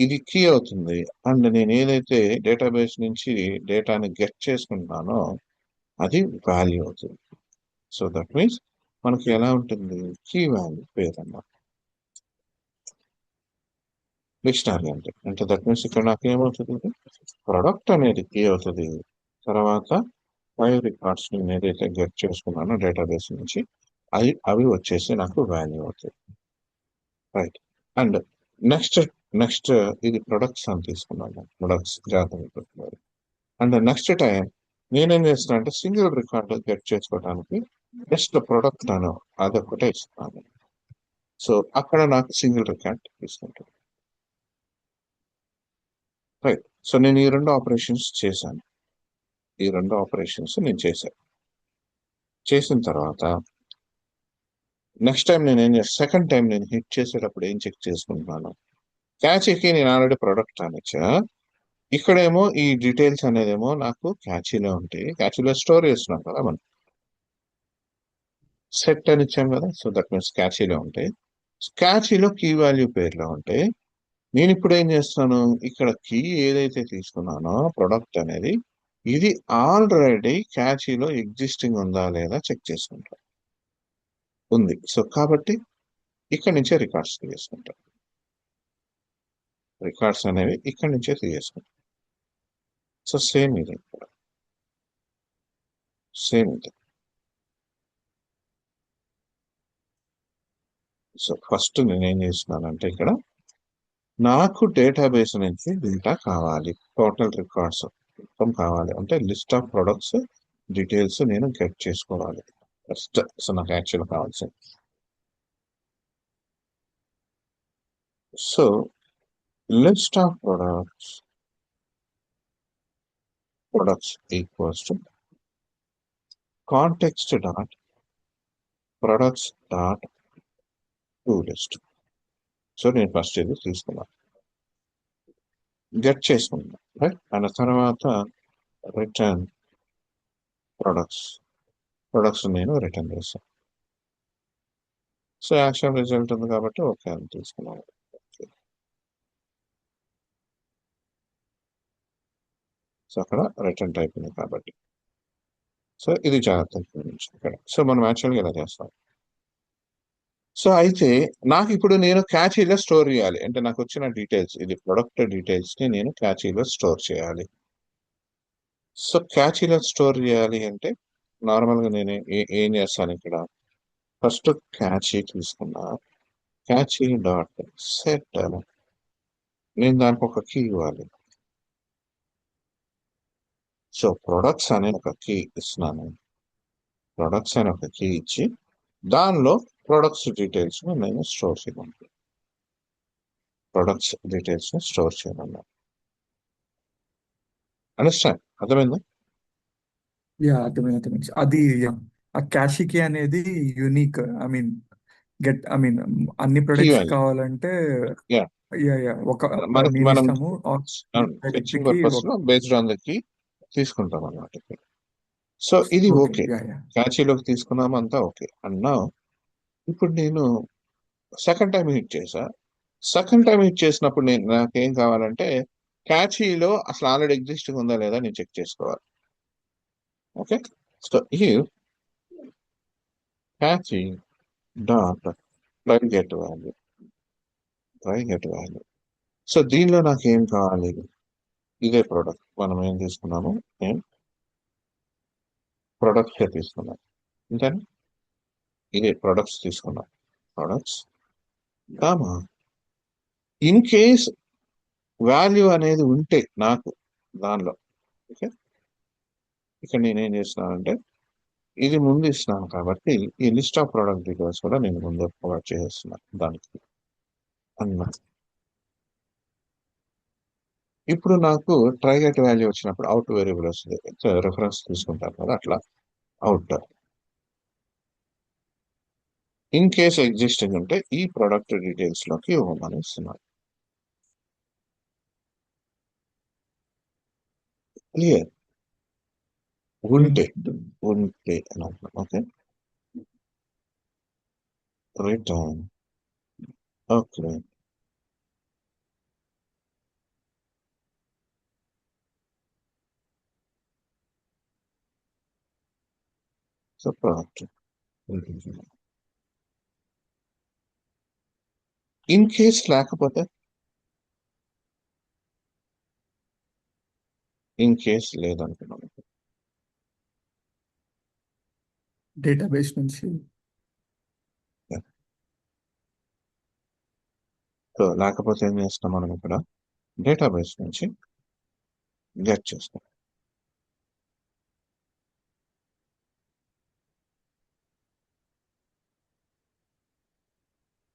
ఇది కీ అవుతుంది. అండ్ నేను ఏదైతే డేటాబేస్ నుంచి డేటాని గెట్ చేసుకుంటున్నానో అది వాల్యూ అవుతుంది. సో దట్ మీన్స్ మనకి ఎలా ఉంటుంది, కీ వాల్యూ పేరు అన్నమాట డిక్షనరీ అంటే. అంటే దట్ మీన్స్ ఇక్కడ నాకు ఏమవుతుంది, ప్రొడక్ట్ అనేది కీ అవుతుంది. తర్వాత 5 రికార్డ్స్ నేను ఏదైతే గెట్ చేసుకున్నానో డేటాబేస్ నుంచి అవి వచ్చేసి నాకు వాల్యూ అవుతాయి. రైట్. అండ్ నెక్స్ట్ నెక్స్ట్ ఇది ప్రొడక్ట్స్ అని తీసుకున్నాను. ప్రొడక్ట్స్ జాగ్రత్త. అండ్ నెక్స్ట్ టైం నేనేం చేస్తున్నా అంటే సింగిల్ రికార్డ్ గెట్ చేసుకోవడానికి జస్ట్ ప్రొడక్ట్ అని అదొకటే ఇస్తున్నాను. సో అక్కడ నాకు సింగిల్ రికార్డ్ తీసుకుంటాను. రైట్. సో నేను ఈ రెండు ఆపరేషన్స్ చేశాను. ఈ రెండు ఆపరేషన్స్ నేను చేశాను. చేసిన తర్వాత నెక్స్ట్ టైం నేను ఏం చేస్తాను, సెకండ్ టైం నేను హిట్ చేసేటప్పుడు ఏం చెక్ చేసుకుంటున్నాను, క్యాచీకి నేను ఆల్రెడీ ప్రొడక్ట్ అని ఇచ్చా. ఇక్కడేమో ఈ డీటెయిల్స్ అనేదేమో నాకు క్యాచీలో ఉంటాయి. క్యాచీలో స్టోర్ చేస్తున్నాం కదా మనం, సెట్ అని ఇచ్చాం కదా. సో దట్ మీన్స్ క్యాచీలో ఉంటాయి. క్యాచీలో కీ వాల్యూ పేర్లో ఉంటాయి. నేను ఇప్పుడు ఏం చేస్తాను, ఇక్కడ కీ ఏదైతే తీసుకున్నానో ప్రొడక్ట్ అనేది ఇది ఆల్రెడీ క్యాచీలో ఎగ్జిస్టింగ్ ఉందా లేదా చెక్ చేసుకుంటాం. ఉంది. సో కాబట్టి ఇక్కడ నుంచే రికార్డ్స్ తీసుకుంటాం. రికార్డ్స్ అనేవి ఇక్కడ నుంచే తీసుకుంటాం. సో సేమ్ ఇది ఇక్కడ, సేమ్ ఇది. సో ఫస్ట్ నేను ఏం చేస్తున్నానంటే ఇక్కడ నాకు డేటాబేస్ నుంచి డేటా కావాలి, టోటల్ రికార్డ్స్ మొత్తం కావాలి. అంటే లిస్ట్ ఆఫ్ ప్రొడక్ట్స్ డీటెయిల్స్ నేను గెట్ చేసుకోవాలి ఫస్ట్. సో నాకు యాక్చువల్ కావాల్సింది. So list of products equals to context dot products dot to list. So నేను ఫస్ట్ ఇది తీసుకున్నాను, గెట్ చేసుకున్నాను. రైట్. అండ్ తర్వాత రిటర్న్ ప్రొడక్ట్స్ నేను రిటర్న్ చేస్తాను. సో యాక్షన్ రిజల్ట్ ఉంది కాబట్టి ఓకే అని తీసుకున్నాను. సో అక్కడ రిటర్న్ టైప్ ఉంది కాబట్టి సో ఇది జాగ్రత్త ఇక్కడ. సో మనం యాక్చువల్గా ఇలా చేస్తాం. సో అయితే నాకు ఇప్పుడు నేను క్యాచీలో స్టోర్ చేయాలి అంటే నాకు వచ్చిన డీటెయిల్స్, ఇది ప్రొడక్ట్ డీటెయిల్స్ ని నేను క్యాచీలో స్టోర్ చేయాలి. సో క్యాచీలో స్టోర్ చేయాలి అంటే నార్మల్ గా నేను ఏం చేస్తాను ఇక్కడ, ఫస్ట్ క్యాచీ తీసుకున్నా, క్యాచీ డాట్ సెట్, నేను దానికి ఒక కీ ఇవ్వాలి. సో ప్రొడక్ట్స్ అనే ఒక కీ ఇస్తున్నాను. ప్రొడక్ట్స్ అనే ఒక కీ ఇచ్చి దానిలో ప్రొడక్ట్స్ డీటెయిల్స్ నేను స్టోర్ చేయమన్నాను. ప్రొడక్ట్స్ డీటెయిల్స్ ని స్టోర్ చేయమన్నాను. అండర్స్టాండ్? అర్థమైందా? యా, అర్థమైంది. అది yeah. ఆ క్యాషికి అనేది unique. I mean I mean అన్ని కీ ప్రొడక్ట్స్ వాల్యూ. కావాలంటే యా, యా ఒక మనకి నేను మనం ఇస్తాము ఫెచింగ్ డైరెక్ట్కి పర్పస్ లో బేస్డ్ ఆన్ ద కీ తీసుకుంటాం అన్నమాట. సో ఇది ఓకే. Okay, yeah yeah. క్యాచీలోకి తీసుకున్నాము, అంతా ఓకే అన్నా. ఇప్పుడు నేను సెకండ్ టైం హిట్ చేశా. సెకండ్ టైం హిట్ చేసినప్పుడు నాకేం కావాలంటే క్యాచీలో అసలు ఆల్రెడీ ఎగ్జిస్టింగ్ ఉందా లేదా నేను చెక్ చేసుకోవాలి. ఓకే, సో ఈ catchy dot try get value. So దీనిలో నాకు ఏం కావాలి, ఇదే ప్రోడక్ట్ మనం ఏం తీసుకున్నాము, నేను ప్రొడక్ట్స్ తీసుకున్నాను, ఇంతేనా, ఇదే ప్రొడక్ట్స్ తీసుకున్నాం. Products comma, in case value అనేది ఉంటే నాకు దానిలో, ఓకే, ఇక్కడ నేనేం చేస్తున్నానంటే ఇది ముందు ఇస్తున్నాను కాబట్టి ఈ లిస్ట్ ఆఫ్ ప్రొడక్ట్ డీటెయిల్స్ కూడా నేను ముందు ప్రొవైడ్ చేస్తున్నాను దానికి అన్న. ఇప్పుడు నాకు ట్రై గెట్ వాల్యూ వచ్చినప్పుడు అవుట్ వేరియబుల్ వస్తుంది, రిఫరెన్స్ తీసుకుంటారు కదా అట్లా, అవుట్. ఇన్ కేస్ ఎగ్జిస్టింగ్ ఉంటే ఈ ప్రొడక్ట్ డీటెయిల్స్ లోకి ఇవ్వమని ఇస్తున్నాను. క్లియర్, ఉంటే ఉంటే అని అంటున్నాను. Okay, return. Okay, so product. In case లేకపోతే, ఇన్ కేస్ లేదనుకున్నాను, డేటాబేస్ నుంచి. సో లేకపోతే ఏం చేస్తాం మనం ఇక్కడ డేటాబేస్ నుంచి గెట్ చేస్తాం.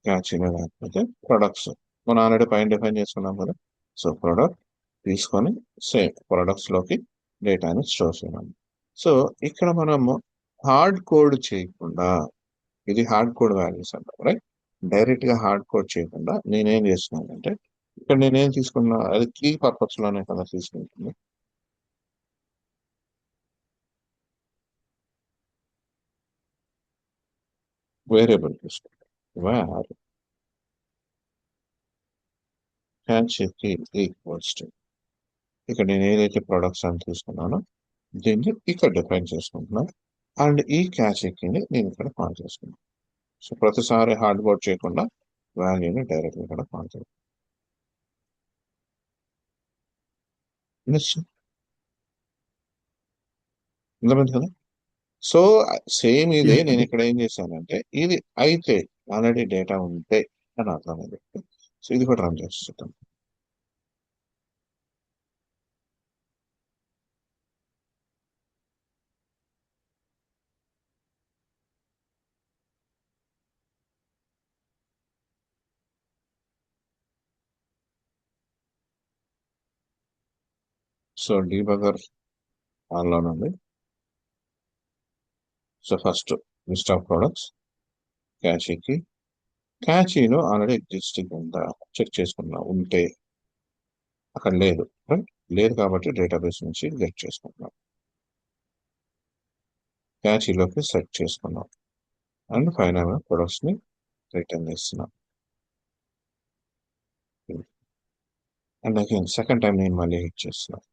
క్యాచీలో లేకపోతే ప్రొడక్ట్స్ మనం ఆల్రెడీ పైన డిఫైన్ చేసుకున్నాం కదా. సో ప్రొడక్ట్ తీసుకొని సేమ్ ప్రొడక్ట్స్ లోకి డేటాని స్టోర్ చేయాలి. సో ఇక్కడ మనము హార్డ్ కోడ్ చేయకుండా, ఇది హార్డ్ కోడ్ వాల్యూస్ అంటాం రైట్, డైరెక్ట్ గా హార్డ్ కోడ్ చేయకుండా నేనేం చేస్తున్నానంటే ఇక్కడ నేనేం తీసుకున్నా అది కీ పర్పస్ లోనే కదా తీసుకుంటుంది. వేరియబుల్ తీసుకుంటాం, వేర్ క్యాచీకి ఈక్వల్స్ టు, ఇక్కడ నేను ఏదైతే ప్రొడక్ట్స్ అని తీసుకున్నానో దీన్ని ఇక్కడ డిఫైన్ చేసుకుంటున్నాను. అండ్ ఈ క్యాచీని నేను ఇక్కడ కాల్ చేసుకున్నాను. సో ప్రతిసారి హార్డ్ కోడ్ చేయకుండా వాల్యూని డైరెక్ట్ ఇక్కడ కాల్ చేస్తాను. అర్థమైంది కదా. సో సేమ్ ఇదే యా నేను అదే. ఇక్కడ ఏం చేశానంటే ఇది అయితే ఆల్రెడీ డేటా ఉంటే అని అర్థమైంది. సో ఇది కూడా రన్ చేసి చూద్దాం. సో డీబగర్ ఆన్లోనే ఉంది. So first list of products క్యాచీకి, క్యాచీలో ఆల్రెడీ ఎగ్జిస్టింగ్ ఉందా చెక్ చేసుకున్నా, ఉంటే అక్కడ లేదు రైట్, లేదు కాబట్టి డేటాబేస్ నుంచి గెట్ చేసుకుంటున్నాం, క్యాచీలోకి సెట్ చేసుకున్నాం అండ్ ఫైనల్ ప్రొడక్ట్స్ ని రిటర్న్ చేస్తున్నాం. అండ్ అగైన్ సెకండ్ టైం నేను మళ్ళీ హిట్ చేస్తున్నాను.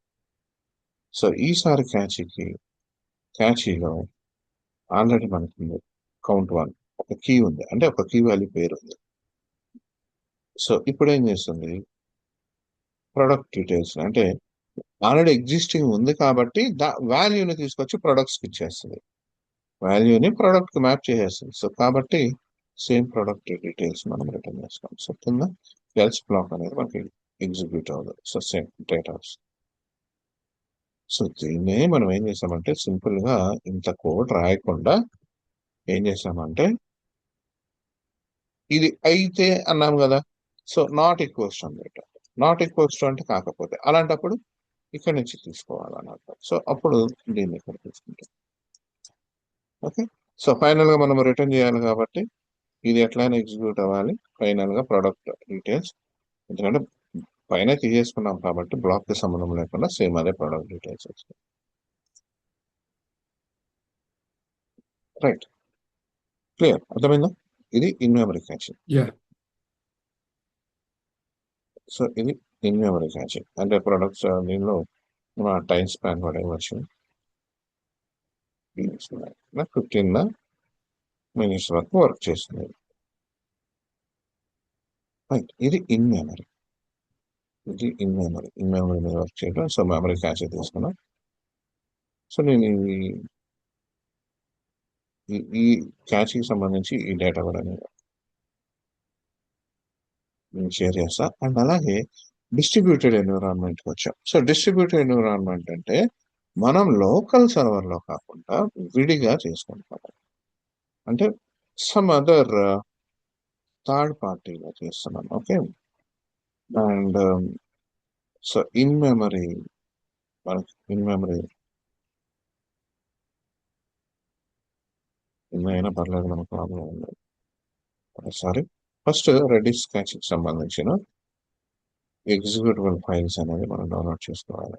సో ఈసారి క్యాచీలో ఆల్రెడీ మనకి ఉంది కౌంట్ వన్, ఒక కీ ఉంది, అంటే ఒక కీ వాల్యూ పేరు ఉంది. సో ఇప్పుడు ఏం చేస్తుంది ప్రొడక్ట్ డీటెయిల్స్ అంటే ఆల్రెడీ ఎగ్జిస్టింగ్ ఉంది కాబట్టి వాల్యూని తీసుకొచ్చి ప్రొడక్ట్స్కి ఇచ్చేస్తుంది, వాల్యూని ప్రొడక్ట్ కి మ్యాప్ చేసేస్తుంది. సో కాబట్టి సేమ్ ప్రొడక్ట్ డీటెయిల్స్ మనం రిటర్న్ చేస్తాం. సో కింద ఎల్స్ బ్లాక్ అనేది మనకి ఎగ్జిక్యూట్ అవ్వదు. So same data. సో దీన్నే మనం ఏం చేసామంటే సింపుల్ గా ఇంత కోడ్ రాయకుండా ఏం చేసామంటే ఇది అయితే అన్నాం కదా. సో నాట్ ఈక్వల్స్ టు అనమాట, నాట్ ఈక్వల్స్ టు అంటే కాకపోతే, అలాంటప్పుడు ఇక్కడ నుంచి తీసుకోవాలన్నమాట. సో అప్పుడు దీన్ని ఇక్కడ తీసుకుంటాం. ఓకే, సో ఫైనల్ గా మనం రిటర్న్ చేయాలి కాబట్టి ఇది ఎట్లయినా ఎగ్జిక్యూట్ అవ్వాలి. ఫైనల్ గా ప్రొడక్ట్ డీటెయిల్స్, ఎందుకంటే పైన తీసేసుకున్నాం కాబట్టి బ్లాక్ కి సంబంధం లేకుండా సేమ్ అదే ప్రొడక్ట్ డీటెయిల్స్ వస్తాయి. రైట్. క్లియర్. అర్థమైందా? ఇది in memory catching. Yeah so ఇది ఇన్ మెమరీ క్యాచింగ్ అంటే ప్రొడక్ట్స్ దీనిలో మన టైం స్పాన్ కూడా ఇవ్వచ్చు. 15 మినిట్స్ వరకు వర్క్ చేస్తుంది. రైట్. ఇది ఇన్ మెమరీ. ఇది ఇన్ మెమరీ మీద వర్క్ చేయడం. సో మెమరీ క్యాచ్ తీసుకున్నాం. సో నేను ఈ క్యాచ్కి సంబంధించి ఈ డేటా కూడా నేను షేర్ చేస్తా. అండ్ అలాగే డిస్ట్రిబ్యూటెడ్ ఎన్విరాన్మెంట్కి వచ్చాం. సో డిస్ట్రిబ్యూటెడ్ ఎన్విరాన్మెంట్ అంటే మనం లోకల్ సర్వర్లో కాకుండా విడిగా చేసుకుంటాం. అంటే సమ్ అదర్ థర్డ్ పార్టీలో చేస్తున్నాం. Okay. And so in memory మనకి ఇన్ అయినా పర్లేదు, మనకు ప్రాబ్లం ఉంది. సారీ. ఫస్ట్ రెడిస్ క్యాచ్కి సంబంధించిన ఎగ్జిక్యూటిబుల్ ఫైల్స్ అనేది మనం డౌన్లోడ్ చేసుకోవాలి.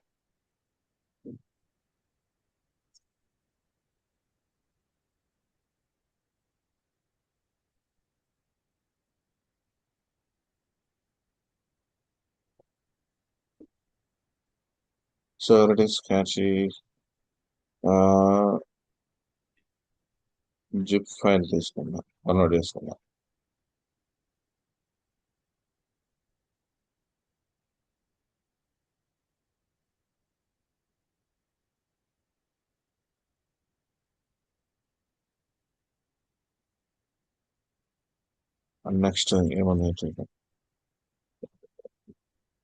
So Redis catch zip file తీసుకుందాం, డౌన్లోడ్ చేసుకుందాం. అండ్ నెక్స్ట్ ఏమన్నా చూద్దాం.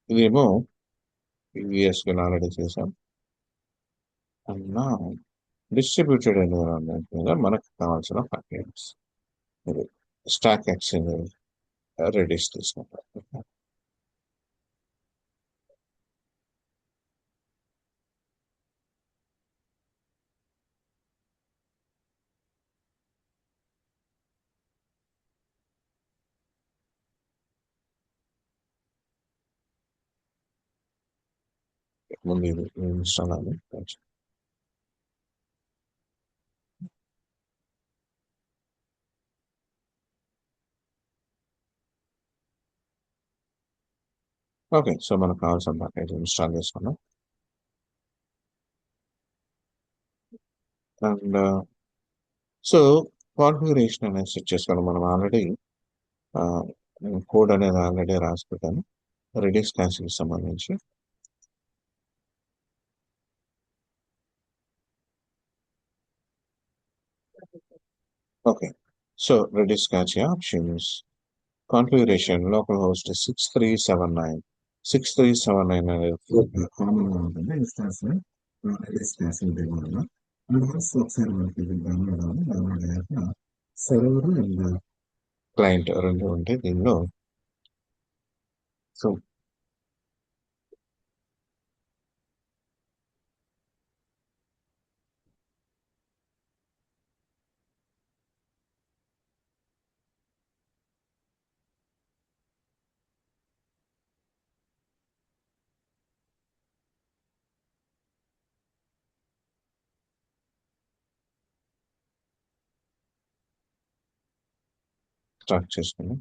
ఇదేమో VSQL ఆల్రెడీ చేసాం. అండ్ నా డిస్ట్రిబ్యూటెడ్ ఎన్విరాన్మెంట్ మీద మనకు కావాల్సిన ప్యాకేజెస్ ఇది స్టాక్ ఎక్స్చేంజ్ రెడిస్ తీసుకుంటాం. ముందు ఇది ఇన్స్టాల్ అవ్వాలి. ఓకే. సో మనకు కావాల్సిన ప్యాకేజ్ ఇన్స్టాల్ చేసుకున్నాం. అండ్ సో కాన్ఫిగరేషన్ అనేది సెట్ చేసుకోవాలి. మనం ఆల్రెడీ కోడ్ అనేది ఆల్రెడీ రాసి పెట్టాను రెడిస్ క్యాచ్కి సంబంధించి. Okay. So Redis cache options configuration local host 6379 6379 అనేది కామన్ గా ఉంటుంది ఇన్స్టాన్స్ రెడిస్ క్యాచ్ వల్ల. అందుకోసం ఒకసారి మనకి ఇది డౌన్లోడ్ అయ్యాక సర్వర్ అండ్ క్లయింట్ రెండు ఉంటాయి దీనిలో. సో స్టార్ట్ చేసుకున్నాం.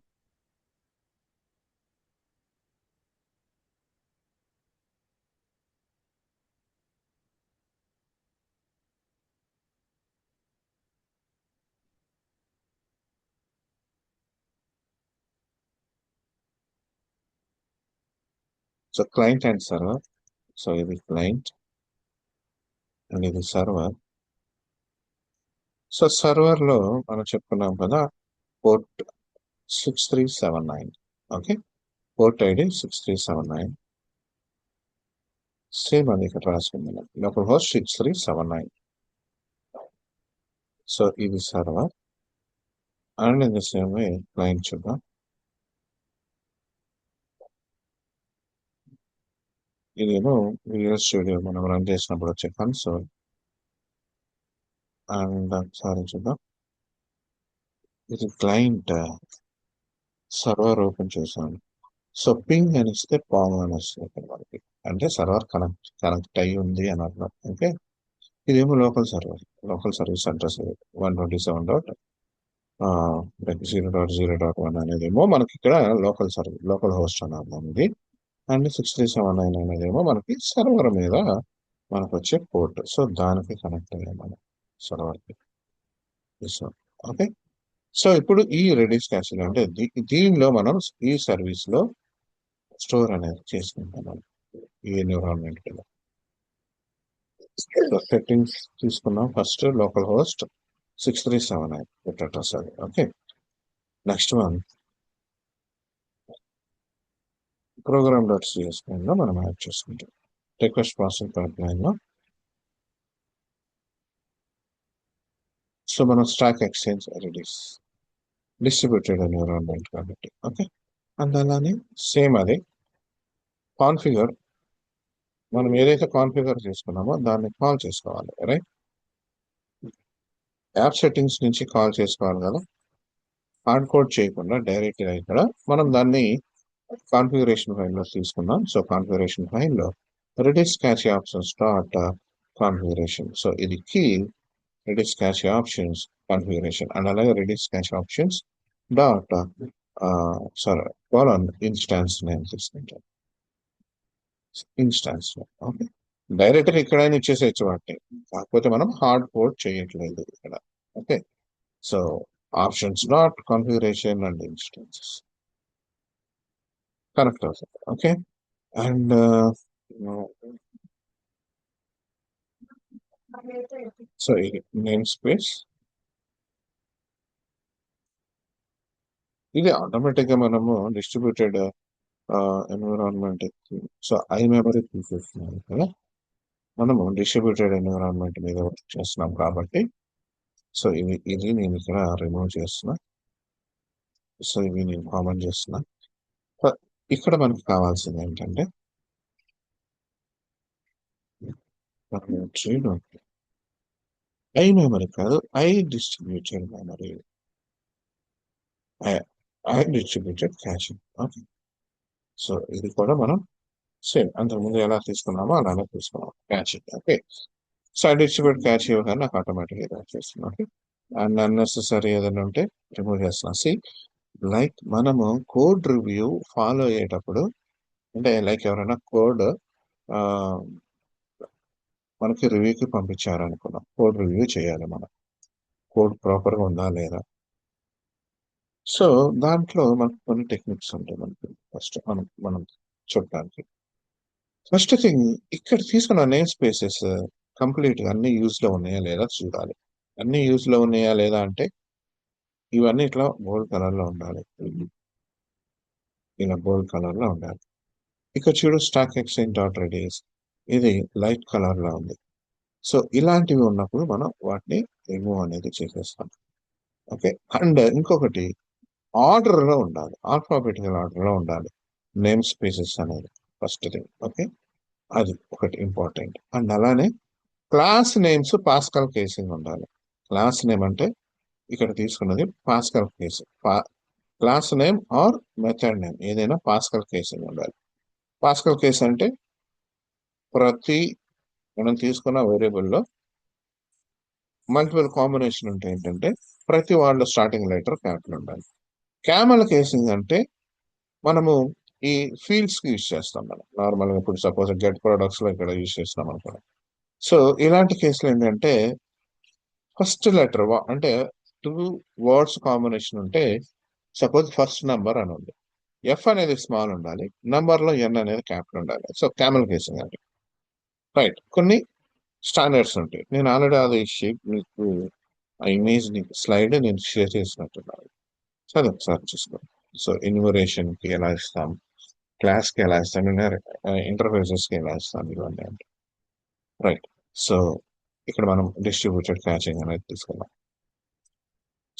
So client and server. So ఇది క్లయింట్ అండ్ ఇది సర్వర్. సో సర్వర్ లో మనం చెప్పుకున్నాం కదా port 6379. Okay. Port ID 6379. Same అది ఇక్కడ రాసుకుందాం. Localhost 6379. సో ఇది server and in the same way client చూద్దాం. ఇదేమో విజువల్ స్టూడియో మనం రన్ చేసినప్పుడు వచ్చే కన్సోల్. అండ్ ఒకసారి చూద్దాం. ఇది క్లయింట్ సర్వర్ ఓపెన్ చేశాను. సో పింగ్ అని ఇస్తే పాంగ్ అని వస్తుంది ఇక్కడ మనకి. అంటే సర్వర్ కనెక్ట్ అయి ఉంది అని అర్థం. ఓకే. ఇదేమో లోకల్ సర్వీస్ అడ్రస్ 127.0.0.1 అనేదేమో మనకి ఇక్కడ లోకల్ హోస్ట్ అన్నది ఉంది. అండ్ 6379 అనేదేమో మనకి సర్వర్ మీద మనకు వచ్చే పోర్ట్. సో దానికి కనెక్ట్ అయ్యాం మనం సర్వర్కి. So okay. సో ఇప్పుడు ఈ రెడిస్ క్యాషింగ్ అంటే దీనిలో మనం ఈ సర్వీస్ లో స్టోర్ అనేది చేసుకుంటాం మనం ఈ ఎన్విరాన్మెంట్ కింద. సెట్టింగ్స్ తీసుకున్నాం. ఫస్ట్ లోకల్ హోస్ట్ 6379 అడ్రస్ అది. ఓకే. నెక్స్ట్ వన్ program.cs లో మనం యాడ్ చేసుకుంటాం. రిక్వెస్ట్ ప్రాసెసింగ్ పైప్లైన్ లో సో మనం stock exchange Redis distributed environment కాబట్టి. ఓకే. అండ్ అలానే సేమ్ అదే కాన్ఫిగర్ మనం ఏదైతే కాన్ఫిగర్ చేసుకున్నామో దాన్ని కాల్ చేసుకోవాలి. రైట్. యాప్ సెట్టింగ్స్ నుంచి కాల్ చేసుకోవాలి కదా, హార్డ్ కోడ్ చేయకుండా డైరెక్ట్ గా ఇక్కడ మనం దాన్ని కాన్ఫిగరేషన్ ఫైల్ లో తీసుకున్నాం. సో కాన్ఫిగరేషన్ ఫైల్ లో Redis cache options dot configuration. So ఇది key Redis cache options configuration and అలాగే Redis cache options dot sorry colon instance నేను తీసుకుంటాను. Instance okay. డైరెక్ట్ గా ఇక్కడైనా ఇచ్చేసేయచ్చు వాటిని, కాకపోతే మనం హార్డ్ కోడ్ చేయట్లేదు ఇక్కడ. Okay. So options dot configuration and instances connect అవుతుంది. ఓకే. అండ్ సో ఇది నేమ్ స్పేస్. ఇది ఆటోమేటిక్ గా మనము distributed environment. So I memory తీసేస్తున్నాం కదా, మనము డిస్ట్రిబ్యూటెడ్ ఎన్విరాన్మెంట్ మీద వర్క్ చేస్తున్నాం కాబట్టి. సో ఇది నేను ఇక్కడ రిమూవ్ చేస్తున్నా. సో ఇవి నేను కామెంట్ చేస్తున్నా. ఇక్కడ మనకు కావాల్సింది ఏంటంటే ఐ మెమరీ కాదు, I distributed memory, I distributed catching. Okay. So ఇది కూడా మనం సేమ్ అంతకుముందు ఎలా తీసుకున్నామో అలానే తీసుకున్నాం catching. Okay. So I distribute catch ఇవ్వగానే నాకు ఆటోమేటిక్గా ఇది వచ్చేస్తుంది. ఓకే. అండ్ అన్నెసెసరీ ఏదైనా ఉంటే రిమూవ్ చేస్తున్నాం. సి లైక్ మనము కోడ్ రివ్యూ ఫాలో అయ్యేటప్పుడు అంటే లైక్ ఎవరైనా కోడ్ మనకి రివ్యూకి పంపించారనుకున్నాం, కోడ్ రివ్యూ చేయాలి మనం, కోడ్ ప్రాపర్గా ఉందా లేదా. సో దాంట్లో మనకు కొన్ని టెక్నిక్స్ ఉంటాయి మనకి ఫస్ట్ మనం చూడటానికి. ఫస్ట్ థింగ్ ఇక్కడ తీసుకున్న నేమ్ స్పేసెస్ కంప్లీట్ గా అన్ని యూజ్ లో ఉన్నాయా లేదా చూడాలి. అన్ని యూజ్ లో ఉన్నాయా లేదా అంటే ఇవన్నీ ఇట్లా బోల్డ్ కలర్ లో ఉండాలి, ఇలా బోల్డ్ కలర్ లో ఉండాలి. ఇక్కడ చూడు స్టాక్ ఎక్స్చేంజ్ డాట్ రెడీస్ ఇది లైట్ కలర్ లో ఉంది. సో ఇలాంటివి ఉన్నప్పుడు మనం వాటిని రిమూవ్ అనేది చేసేస్తాం. ఓకే. అండ్ ఇంకొకటి ఆర్డర్ లో ఉండాలి, ఆల్ఫాబెటికల్ ఆర్డర్ లో ఉండాలి నేమ్ స్పేసెస్ అనేది ఫస్ట్ థింగ్. ఓకే. అది ఒకటి ఇంపార్టెంట్. అండ్ అలానే క్లాస్ నేమ్స్ పాస్కల్ కేసింగ్ ఉండాలి. క్లాస్ నేమ్ అంటే ఇక్కడ తీసుకున్నది pascal casing, class name or method name ఏదైనా పాస్కల్ కేసింగ్ ఉండాలి. పాస్కల్ కేస్ అంటే ప్రతి మనం తీసుకున్న వేరియబుల్లో మల్టిపుల్ కాంబినేషన్ ఉంటే ఏంటంటే ప్రతి వాళ్ళ స్టార్టింగ్ లెటర్ క్యాపిటల్ ఉండాలి. క్యామల్ కేసింగ్ అంటే మనము ఈ ఫీల్డ్స్ కి యూజ్ చేస్తాం మనం నార్మల్గా. ఇప్పుడు సపోజ్ గెట్ ప్రొడక్ట్స్ లో ఇక్కడ యూజ్ చేస్తున్నాం అనుకోండి. సో ఇలాంటి కేసులు ఏంటంటే ఫస్ట్ లెటర్ అంటే 2 words కాంబినేషన్ ఉంటే సపోజ్ ఫస్ట్ నంబర్ అని ఉంది, ఎఫ్ అనేది స్మాల్ ఉండాలి, నంబర్ లో ఎన్ అనేది క్యాపిటల్ ఉండాలి. సో క్యామల్ కేసింగ్ అంటే రైట్. కొన్ని స్టాండర్డ్స్ ఉంటాయి. నేను ఆల్రెడీ అది షేప్ మీకు ఆ ఇమేజ్ స్లైడ్ నేను షేర్ చేసినట్టున్నాను, సో అది ఒకసారి చూసుకోండి. సో ఎన్యూమరేషన్ కి ఎలా ఇస్తాం, క్లాస్ కి ఎలా ఇస్తాం, ఇంటర్ఫేసెస్ కి ఎలా ఇస్తాం, ఇవన్నీ అంటే రైట్. సో ఇక్కడ మనం డిస్ట్రిబ్యూటెడ్ క్యాచింగ్ అనేది తీసుకున్నాం.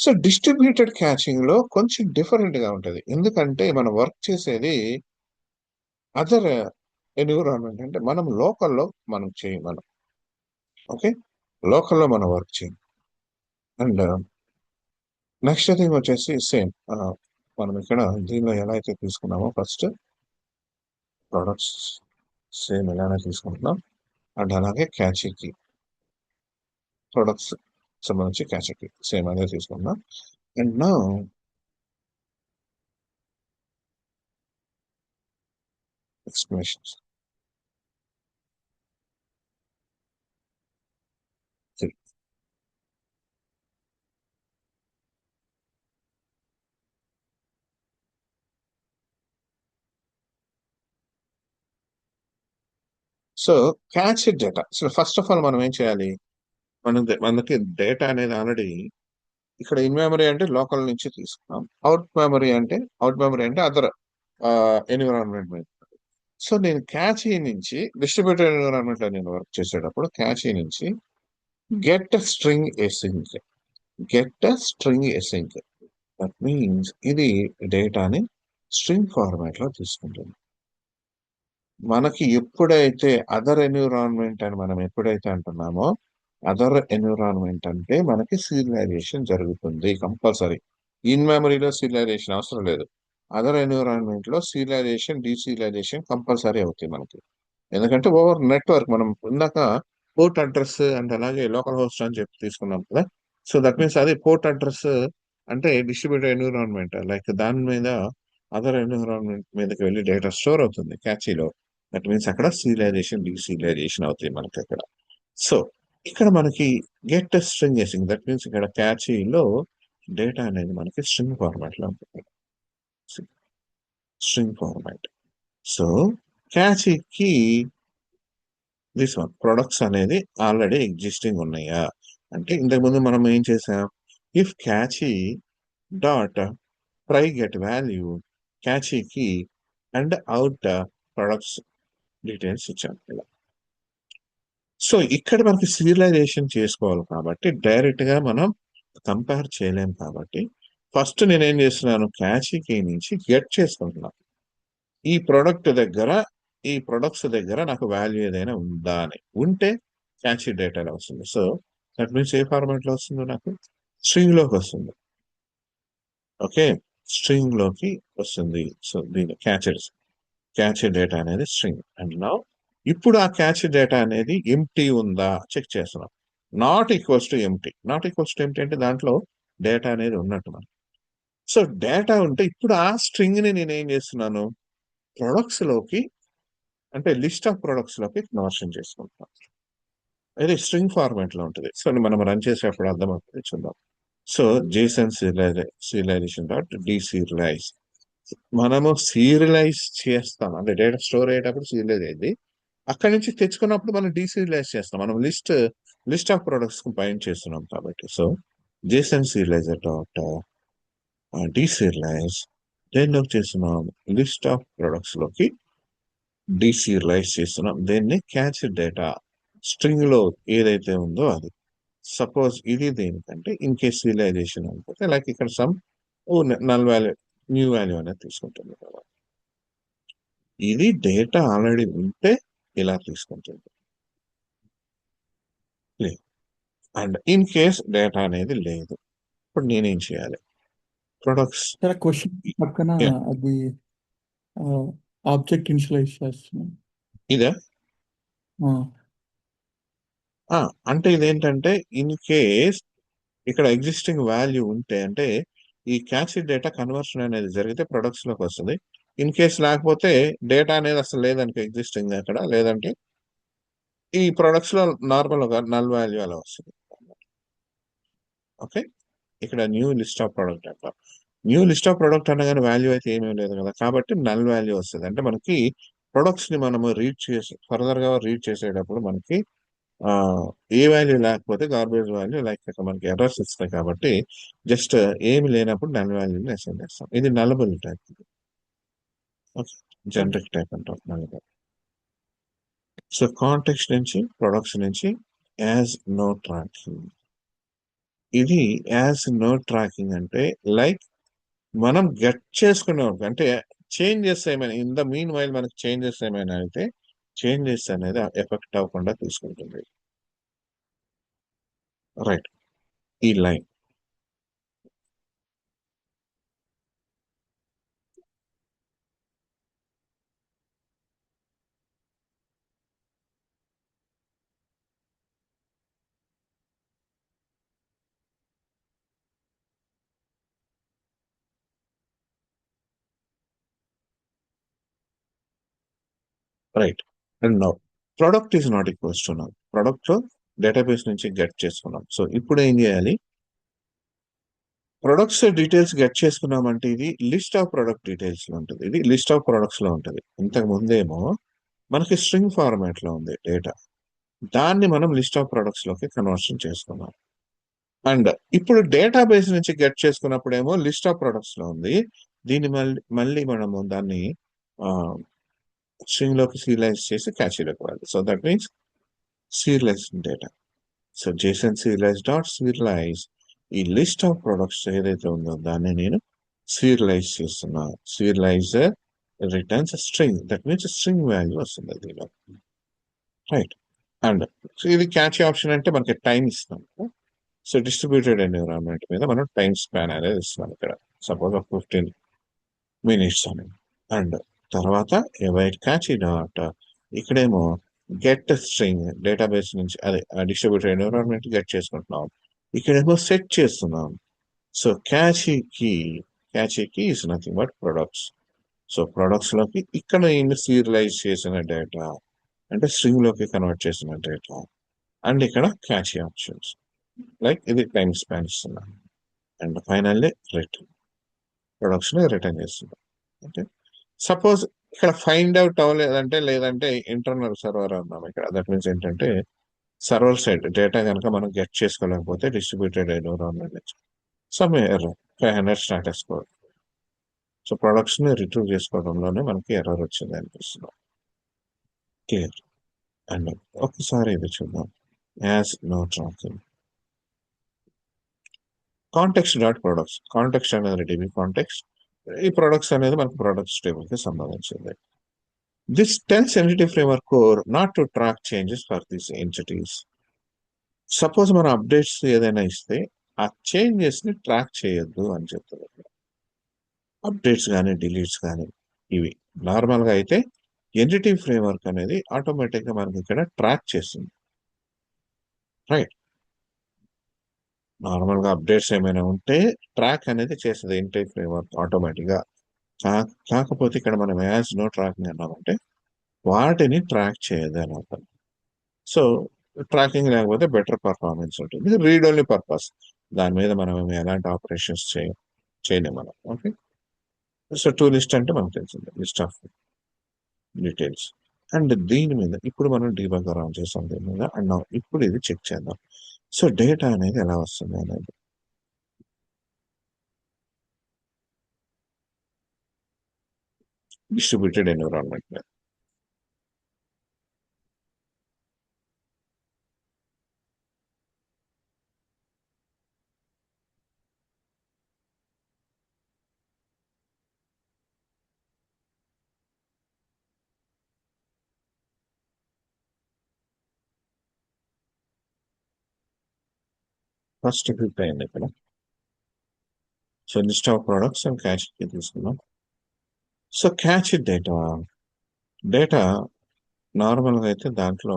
సో డిస్ట్రిబ్యూటెడ్ క్యాచింగ్ లో కొంచెం డిఫరెంట్ గా ఉంటది, ఎందుకంటే మనం వర్క్ చేసేది అదర్ ఎన్విరాన్మెంట్. అంటే మనం లోకల్లో మనం చేయం మనం. ఓకే. లోకల్లో మనం వర్క్ చేయం. అండ్ నెక్స్ట్ థింగ్ వచ్చేసి సేమ్ మనం ఇక్కడ దీనిలో ఎలా అయితే తీసుకున్నామో ఫస్ట్ ప్రొడక్ట్స్ సేమ్ ఇలానే తీసుకుంటున్నాం. అండ్ అలాగే క్యాచీకి ప్రొడక్ట్స్ సంబంధించి క్యాచ్కి సేమ్ అదే తీసుకుందాం. అండ్ నా explanations. So catch data. So first of all మనం ఏం చేయాలి? మనకి డేటా అనేది ఆల్రెడీ ఇక్కడ ఇన్ మెమరీ అంటే లోకల్ నుంచి తీసుకున్నాం. అవుట్ మెమరీ అంటే అదర్ ఎన్విరాన్మెంట్ మీద. సో నేను క్యాచీ నుంచి డిస్ట్రిబ్యూటెడ్ ఎన్విరాన్మెంట్ లో నేను వర్క్ చేసేటప్పుడు క్యాచీ నుంచి get string ఎసింక్ get ఎసింక్ that means ఇది డేటాని స్ట్రింగ్ ఫార్మాట్ లో తీసుకుంటుంది. మనకి ఎప్పుడైతే అదర్ ఎన్విరాన్మెంట్ అని మనం ఎప్పుడైతే అంటున్నామో, అదర్ ఎన్విరాన్మెంట్ అంటే మనకి సీరియలైజేషన్ జరుగుతుంది కంపల్సరీ. ఇన్ మెమరీలో సీరియలైజేషన్ అవసరం లేదు. అదర్ ఎన్విరాన్మెంట్ లో సీరియలైజేషన్ డీసీరియలైజేషన్ కంపల్సరీ అవుతాయి మనకి. ఎందుకంటే ఓవర్ నెట్వర్క్ మనం ఇందాక పోర్ట్ అడ్రస్ అండ్ అలాగే లోకల్ హోస్ట్ అని చెప్పి తీసుకున్నాం కదా. సో దట్ మీన్స్ అది పోర్ట్ అడ్రస్ అంటే డిస్ట్రిబ్యూటెడ్ ఎన్విరాన్మెంట్ లైక్ దాని మీద అదర్ ఎన్విరాన్మెంట్ మీదకి వెళ్ళి డేటా స్టోర్ అవుతుంది క్యాచీలో. దట్ మీన్స్ అక్కడ సీరియలైజేషన్ డీసీరియలైజేషన్ అవుతాయి మనకి అక్కడ. సో ఇక్కడ మనకి get string chasing that means ఇక్కడ క్యాచీలో డేటా అనేది మనకి స్ట్రింగ్ ఫార్మాట్ లో ఉంటుంది. String format. సో క్యాచీకి దిస్ వన్ ప్రొడక్ట్స్ అనేది ఆల్రెడీ ఎగ్జిస్టింగ్ ఉన్నాయా అంటే ఇంతకుముందు మనం ఏం చేసాం? If cache dot try get value క్యాచీకి అండ్ అవుట్ ప్రొడక్ట్స్ డీటెయిల్స్ ఇచ్చాం ఇలా. సో ఇక్కడ మనకి సీరియలైజేషన్ చేసుకోవాలి కాబట్టి డైరెక్ట్ గా మనం కంపేర్ చేయలేం కాబట్టి ఫస్ట్ నేనేం చేస్తున్నాను? క్యాచీకి నుంచి గెట్ చేసుకుంటున్నాను. ఈ ప్రొడక్ట్ దగ్గర ఈ ప్రొడక్ట్స్ దగ్గర నాకు వాల్యూ ఏదైనా ఉందా అని. ఉంటే క్యాచీ డేటాలో వస్తుంది. So that means A format లో వస్తుంది? నాకు స్ట్రింగ్ లోకి వస్తుంది. ఓకే, స్ట్రింగ్ లోకి వస్తుంది. సో దీని క్యాచీ డేటా అనేది స్ట్రింగ్. అండ్ నౌ ఇప్పుడు ఆ క్యాచీ డేటా అనేది ఎంటీ ఉందా చెక్ చేస్తున్నాం. నాట్ ఈక్వల్స్ టు ఎంటీ అంటే దాంట్లో డేటా అనేది ఉన్నట్టు మనం. సో డేటా ఉంటే ఇప్పుడు ఆ స్ట్రింగ్ ని నేను ఏం చేస్తున్నాను? ప్రొడక్ట్స్ లోకి అంటే లిస్ట్ ఆఫ్ ప్రొడక్ట్స్ లోకి కన్వర్షన్ చేసుకుంటాం. ఇది స్ట్రింగ్ ఫార్మాట్ లో ఉంటుంది. సో మనం రన్ చేసేటప్పుడు అర్థమవుతుంది, చూద్దాం. సో జేసన్ సీరియలైజేషన్ డాట్ డీసీరియలైజ్ మనము సీరియలైజ్ చేస్తాం అంటే డేటా స్టోర్ అయ్యేటప్పుడు సీరియలైజ్ అయింది. అక్కడి నుంచి తెచ్చుకున్నప్పుడు మనం డీసీరియలైజ్ చేస్తాం. మనం లిస్ట్ ఆఫ్ ప్రొడక్ట్స్ బైండ్ చేస్తున్నాం కాబట్టి. సో జేసన్ సీరియలైజర్ డాట్ డీసీరియలైజ్ దేనిలోకి చేస్తున్నాం? లిస్ట్ ఆఫ్ ప్రొడక్ట్స్ లోకి డీసీరియలైజ్ చేస్తున్నాం. దీన్ని క్యాచ్ డేటా స్ట్రింగ్ లో ఏదైతే ఉందో అది. సపోజ్ ఇది దేనికంటే ఇన్ కేస్ సీరియలైజేషన్ అనుకుంటే లైక్ ఇక్కడ some null value new value అనేది తీసుకుంటుంది కాబట్టి ఇది డేటా ఆల్రెడీ ఉంటే ఇలా తీసుకుంటుంది. లేదు అండ్ ఇన్ కేస్ డేటా అనేది లేదు, ఇప్పుడు నేనేం చేయాలి? ప్రొడక్ట్స్ ఇక్కడ క్వశ్చన్ పక్కన అది ఆబ్జెక్ట్ ఇనిషియలైజ్ చేస్తున్నాం. ఇదే ఆ, అంటే ఇదేంటంటే ఇన్ కేస్ ఇక్కడ ఎగ్జిస్టింగ్ వాల్యూ ఉంటే అంటే ఈ క్యాచ్ డేటా కన్వర్షన్ అనేది జరిగితే ప్రొడక్ట్స్ లోకి వస్తుంది. ఇన్ కేస్ లేకపోతే డేటా అనేది అసలు లేదనుకో ఎగ్జిస్టింగ్ అక్కడ లేదంటే ఈ ప్రొడక్ట్స్ లో నార్మల్ గా నల్ వాల్యూ అలా వస్తుంది. ఓకే, ఇక్కడ న్యూ లిస్ట్ ఆఫ్ ప్రొడక్ట్ అంట. న్యూ లిస్ట్ ఆఫ్ ప్రొడక్ట్ అనగానే వాల్యూ అయితే ఏమీ లేదు కదా, కాబట్టి నల్ వాల్యూ వస్తుంది. అంటే మనకి ప్రొడక్ట్స్ ని మనము ఫర్దర్ గా రీడ్ చేసేటప్పుడు మనకి ఆ ఏ వాల్యూ లేకపోతే గార్బేజ్ వాల్యూ లైక్ మనకి ఎర్రర్స్ ఇస్తాయి కాబట్టి జస్ట్ ఏమి లేనప్పుడు నల్ వాల్యూని అసైన్ చేస్తాం. ఇది nullable type. Okay, okay. Generic type అంటాం నలబుల్. సో కాంటెక్స్ట్ నుంచి ప్రొడక్ట్స్ నుంచి యాజ్ నో ట్రాకింగ్. ఇది యాజ్ నో ట్రాకింగ్ అంటే లైక్ మనం గెట్ చేసుకున్నాం అంటే చేంజెస్ ఏమైనా ఇన్ ద మీన్ వైల్ మనకి చేంజెస్ ఏమైనా అయితే చేంజెస్ అనేది ఎఫెక్ట్ అవ్వకుండా తీసుకుంటుంది. రైట్, ఈ line right. And now product is not equals to now. Product database నుంచి గెట్ చేసుకున్నాం. సో ఇప్పుడు ఏం చేయాలి? ప్రొడక్ట్స్ డీటెయిల్స్ గెట్ చేసుకున్నామంటే ఇది లిస్ట్ ఆఫ్ ప్రొడక్ట్ డీటెయిల్స్ లో ఉంటుంది. ఇది లిస్ట్ ఆఫ్ ప్రొడక్ట్స్ లో ఉంటుంది. ఇంతకు ముందేమో మనకి స్ట్రింగ్ ఫార్మాట్ లో ఉంది డేటా. దాన్ని మనం లిస్ట్ ఆఫ్ ప్రొడక్ట్స్ లోకి కన్వర్షన్ చేసుకున్నాం. అండ్ ఇప్పుడు డేటాబేస్ నుంచి గెట్ చేసుకున్నప్పుడేమో లిస్ట్ ఆఫ్ ప్రొడక్ట్స్ లో ఉంది. దీన్ని మళ్ళీ మనము దాన్ని స్ట్రింగ్ లోకి సీరియలైజ్ చేసి క్యాచీలోకి వెళ్ళాలి. So that means serialize data. So JSON serialize dot serialize ఈ లిస్ట్ ఆఫ్ ప్రొడక్ట్స్ ఏదైతే ఉందో దాన్ని నేను సీరియలైజ్ చేస్తున్నా. Serialize returns string. That means string value వస్తుంది దీనిలో. రైట్. అండ్ ఇది క్యాచీ ఆప్షన్ అంటే మనకి టైం ఇస్తాం. సో డిస్ట్రిబ్యూటెడ్ ఎన్విరాన్మెంట్ మీద మనం టైం స్పాన్ అనేది ఇస్తున్నాం ఇక్కడ. సపోజ్ 15 మినిట్స్ అని. అండ్ తర్వాత అవైట్ క్యాచీ డాట్ ఇక్కడేమో గెట్ స్ట్రింగ్ డేటాబేస్ నుంచి అదే డిస్ట్రిబ్యూటెడ్ ఎన్విరాన్మెంట్ గెట్ చేసుకుంటున్నాం. ఇక్కడేమో సెట్ చేస్తున్నాం. So cache key is nothing but products. So products లోకి ఇక్కడ నేను సీరియలైజ్ చేసిన డేటా అంటే స్ట్రింగ్ లోకి కన్వర్ట్ చేసిన డేటా. అండ్ ఇక్కడ క్యాచీ ఆప్షన్స్ లైక్ ఇది టైం స్పాన్ ఇస్తున్నా. అండ్ ఫైనల్లీ రిటర్న్ ప్రొడక్ట్స్ ని రిటర్న్ చేస్తున్నాం. ఓకే. సపోజ్ ఇక్కడ ఫైండ్ అవుట్ అవ్వలేదంటే లేదంటే ఇంటర్నల్ సర్వర్ అన్నాం ఇక్కడ. దట్ మీన్స్ ఏంటంటే సర్వర్ సైడ్ డేటా కనుక మనం గెట్ చేసుకోలేకపోతే డిస్ట్రిబ్యూటెడ్ ఎన్విరాన్మెంట్ నుంచి some error 500 status code. So products ని రిట్రీవ్ చేసుకోవడంలోనే మనకి ఎర్రర్ వచ్చింది అనిపిస్తుంది. క్లియర్. అండ్ ఒకసారి ఇది చూద్దాం. As no tracking context dot products. Context అనేది డిబి కాంటెక్స్ట్. ఈ ప్రొడక్ట్స్ అనేది మనకు ప్రొడక్ట్స్ టేబుల్ కి సంబంధించింది. This tells entity framework core not to track changes for these entities. Suppose మన అప్డేట్స్ ఏదైనా ఇస్తే ఆ చేంజెస్ ని ట్రాక్ చేయొద్దు అని చెప్తుంది. అప్డేట్స్ కానీ డిలీట్స్ కానీ ఇవి నార్మల్ గా అయితే ఎంటిటీ ఫ్రేమ్వర్క్ అనేది ఆటోమేటిక్ గా మనకి ఇక్కడ ట్రాక్ చేస్తుంది. రైట్. నార్మల్ గా అప్డేట్స్ ఏమైనా ఉంటే ట్రాక్ అనేది చేస్తుంది ఎంటిటీ ఫ్రేమ్వర్క్ ఆటోమేటిక్ గా. కాకపోతే ఇక్కడ మనం యాజ్ నో ట్రాకింగ్ అన్నామంటే వాటిని ట్రాక్ చేయదు అని అర్థం. సో ట్రాకింగ్ లేకపోతే బెటర్ పర్ఫార్మెన్స్ ఉంటుంది. Read only purpose. దాని మీద మనం ఎలాంటి ఆపరేషన్స్ చేయలేము మనం. ఓకే. సో టు లిస్ట్ అంటే మనకు తెలిసింది లిస్ట్ ఆఫ్ డీటెయిల్స్. అండ్ దీని మీద ఇప్పుడు మనం డీబగ్గర్ ఆన్ చేసాం దీని మీద. అండ్ ఇప్పుడు ఇది చెక్ చేద్దాం. సో డేటా అనేది ఎలా వస్తుంది అనేది. డిస్ట్రిబ్యూటెడ్ ఎన్విరాన్మెంట్ మీద ఫస్ట్ క్లిక్ అయింది ఇక్కడ. So list of products and catch తీసుకున్నాం. సో క్యాచ్ డేటా నార్మల్గా అయితే దాంట్లో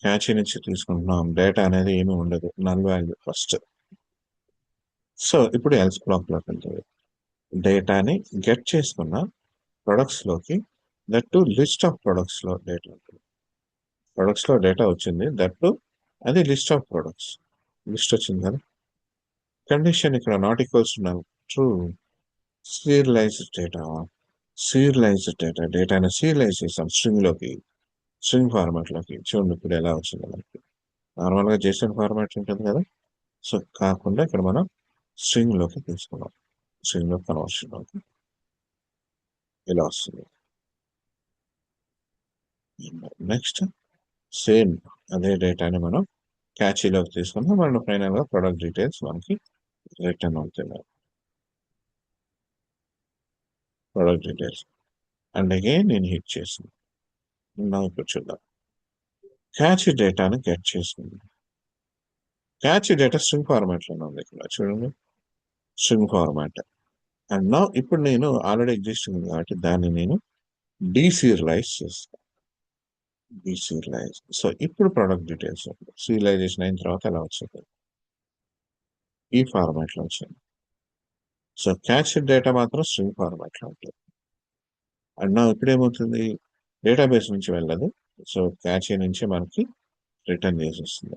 క్యాచ్ నుంచి తీసుకుంటున్నాం. డేటా అనేది ఏమీ ఉండదు, నల్ వాల్యూ ఫస్ట్. సో ఇప్పుడు ఎల్స్ బ్లాక్ లోకి వెళ్తుంది. డేటాని గెట్ చేసుకున్న ప్రొడక్ట్స్ లోకి that to list of products లో డేటా ఉంటుంది. ప్రొడక్ట్స్ లో డేటా వచ్చింది, దట్ టు అది లిస్ట్ ఆఫ్ ప్రొడక్ట్స్. లిస్ట్ వచ్చింది కదా. కండిషన్ ఇక్కడ నాట్ ఈక్వల్స్ ట్రూ. సీరియలైజ్డ్ డేటాని సీరియలైజ్ చేసాం స్ట్రింగ్ ఫార్మాట్ లోకి. చూడండి ఇప్పుడు ఎలా వచ్చింది మనకి. నార్మల్ గా జేసన్ ఫార్మాట్ ఉంటుంది కదా. సో కాకుండా ఇక్కడ మనం స్ట్రింగ్ లోకి తీసుకున్నాం. స్ట్రింగ్ లో కన్వర్షన్ లోకి ఇలా వస్తుంది. నెక్స్ట్ సేమ్ అదే డేటాని మనం క్యాచీలోకి తీసుకున్నాం. మనం ఫైనల్ గా ప్రొడక్ట్ డీటెయిల్స్ మనకి రిటర్న్ అవుతున్నాయి. ప్రొడక్ట్ డీటెయిల్స్ అండ్ అగైన్ నేను హిట్ చేసాను. ఇప్పుడు చూద్దాం. క్యాచ్ డేటాను గెట్ చేసుకుంది. క్యాచ్ డేటా స్ట్రింగ్ ఫార్మాట్ లోనే ఉంది ఇక్కడ చూడండి. String format. అండ్ నా ఇప్పుడు నేను ఆల్రెడీ ఎగ్జిస్టింగ్ ఉంది కాబట్టి దాన్ని నేను డీసీరియలైజ్ చేస్తాను. డీసీరియలైజ్. సో ఇప్పుడు ప్రొడక్ట్ డీటెయిల్స్ సీరియలైజేషన్ అయిన తర్వాత ఎలా వచ్చింది, ఈ ఫార్మాట్ లో వచ్చింది. సో క్యాచ్ డేటా మాత్రం స్ట్రింగ్ ఫార్మాట్ లో ఉంటుంది. అండ్ నా ఇప్పుడు ఏమవుతుంది, డేటాబేస్ నుంచి వెళ్ళదు. సో క్యాచే నుంచి మనకి రిటర్న్ చేసేస్తుంది.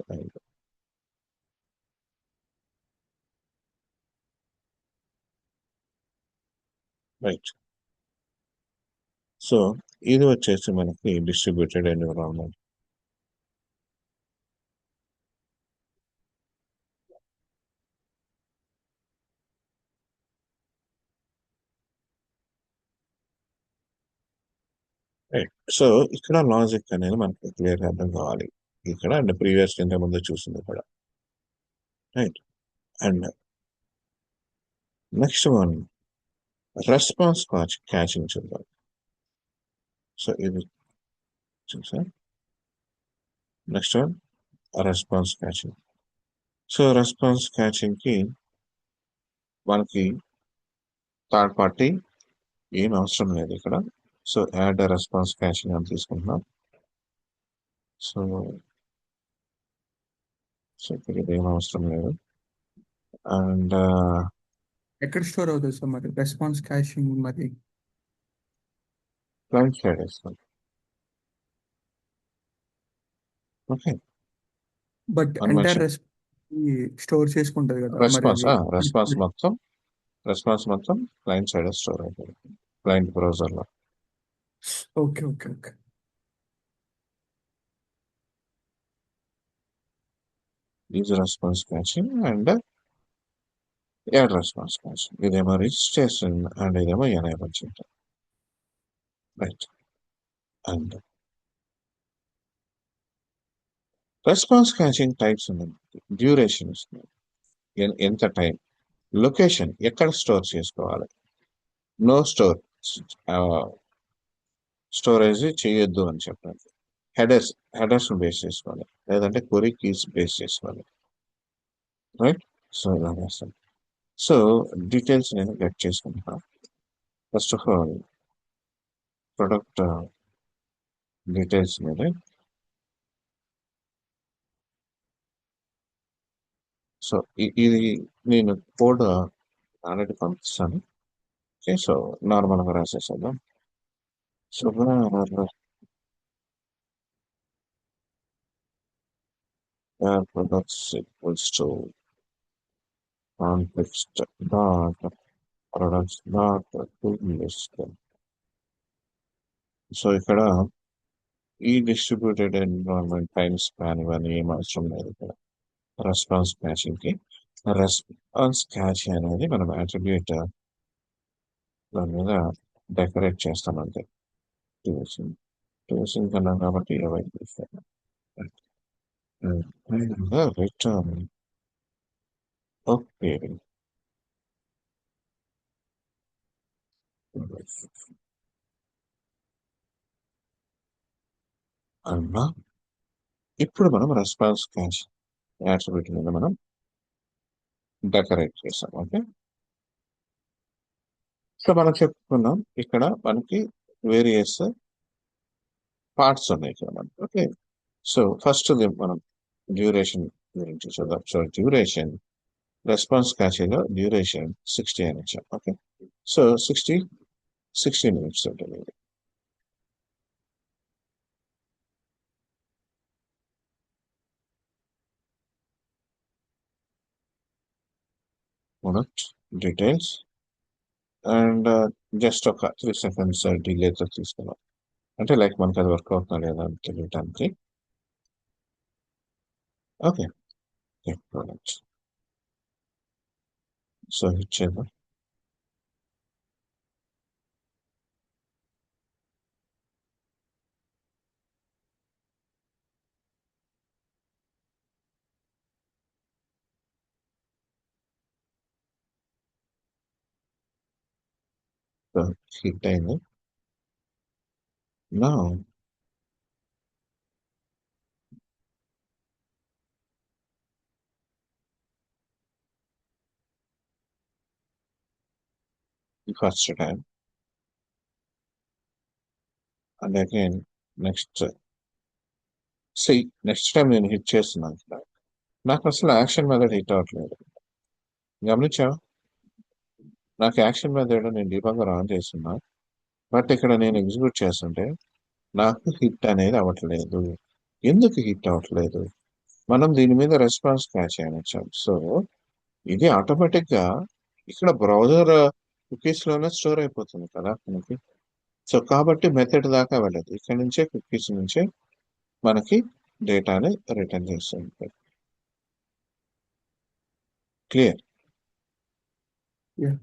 రైట్. సో ఇది వచ్చేసి మనకి డిస్ట్రిబ్యూటెడ్ ఎన్విరాన్మెంట్. రైట్. సో ఇక్కడ లాజిక్ అనేది మనకి క్లియర్ అర్థం కావాలి. ఇక్కడ అండ్ ప్రీవియస్ ఇంత ముందు చూసింది కూడా. Right. And next one response catching చూద్దాం. సో ఇది చూసా. Next one response caching. So response catching కి మనకి థర్డ్ పార్టీ ఏం అవసరం లేదు ఇక్కడ. సో యాడ్ రెస్పాన్స్ క్యాచింగ్ అని తీసుకుంటున్నాం. సో సో ఇక్కడ ఇది ఏం అవసరం లేదు. అండ్ ఎక్కడ స్టోర్ అవుతుంది సార్ మరి రెస్పాన్స్ క్యాషింగ్ మరి? క్లయింట్ సైడ్ వేస్తాం. ఓకే. బట్ అని ఎంటైర్ మెన్షన్ స్టోర్ చేసుకుంటది కదా మరి రెస్పాన్స్ అది. రెస్పాన్స్ మొత్తం క్లయింట్ సైడ్ స్టోర్ అవుతుంది, క్లయింట్ బ్రౌజర్ లో. Okay okay okay. Use response catching and add response catching. ఇదేమో రిజిస్ట్రేషన్ అండ్ ఇదేమో ఎనేబుల్ చేయటం. Right. And response catching types ఉన్నాయి. డ్యూరేషన్ ఇస్తుంది, ఎంత టైం, లొకేషన్ ఎక్కడ స్టోర్ చేసుకోవాలి, నో స్టోరేజ్ చేయొద్దు అని చెప్పాలి, హెడర్స్ బేస్ చేసుకోవాలి, లేదంటే క్వరీ కీస్ బేస్ చేసుకోవాలి. రైట్. సో ఇలా చేస్తాం. సో డీటెయిల్స్ నేను గెట్ చేసుకుంటాను. First of all product details మీద సో ఇది నేను కోడ్ ఆల్రెడీ పంపిస్తాను. ఓకే. సో నార్మల్గా రాసేసేద్దాం. So products equals to context dot products dot to list. So ఇక్కడ ఈ డిస్ట్రిబ్యూటెడ్ ఎన్విరాన్మెంట్ టైమ్ స్పాన్ ఇవన్నీ ఏం అవసరం లేదు ఇక్కడ రెస్పాన్స్ క్యాచింగ్ కి. రెస్పాన్స్ క్యాచ్ అనేది మనం అట్రిబ్యూట్ దాని మీద డెకరేట్ చేస్తాం అంతే. ట్యూసింగ్ కన్నా కాబట్టి 20 తీస్తాను. Return okay. అన్నా ఇప్పుడు మనం రెస్పాన్స్ క్యాచ్ యాట్రిబ్యూట్ మీద మనం డెకరేట్ చేసాం. ఓకే. సో మనం చెప్పుకున్నాం ఇక్కడ మనకి వేరియస్ పార్ట్స్ ఉన్నాయి ఇక్కడ మనకి. ఓకే. సో ఫస్ట్ మనం డ్యూరేషన్ గురించి చూద్దాం. సో డ్యూరేషన్ రెస్పాన్స్ క్యాచీలో డ్యూరేషన్ 60 అని ఇచ్చాం. ఓకే. సో 60 minutes ఉంటుంది. ప్రొడక్ట్ డీటెయిల్స్ అండ్ జస్ట్ ఒక 3 seconds డిలేతో తీసుకున్నాం. అంటే లైక్ మనకి అది వర్క్ అవుతుందా లేదా అని తెలియటానికి. ఓకే. ప్రొడక్ట్ సో హిట్ చేద్దాం. సో హిట్ అయింది. నా first time and again next next time నేను హిట్ చేస్తున్నాను ఇక్కడ. నాకు అసలు యాక్షన్ మెథడ్ హిట్ అవ్వట్లేదు. గమనించా, నాకు యాక్షన్ మెథడ్ నేను డీబగ్గర్ ఆన్ చేస్తున్నా, బట్ ఇక్కడ నేను ఎగ్జిక్యూట్ చేస్తుంటే నాకు హిట్ అనేది అవ్వట్లేదు. ఎందుకు హిట్ అవ్వట్లేదు? మనం దీని మీద రెస్పాన్స్ క్యాచ్ చేయనిచ్చాం. సో ఇది ఆటోమేటిక్ గా ఇక్కడ బ్రౌజర్ కుకీస్ లోనే స్టోర్ అయిపోతుంది కదా మనకి. సో కాబట్టి మెథడ్ దాకా వెళ్ళదు, ఇక్కడ నుంచే కుకీస్ నుంచే మనకి డేటాని రిటర్న్ చేస్తుంది. క్లియర్? యా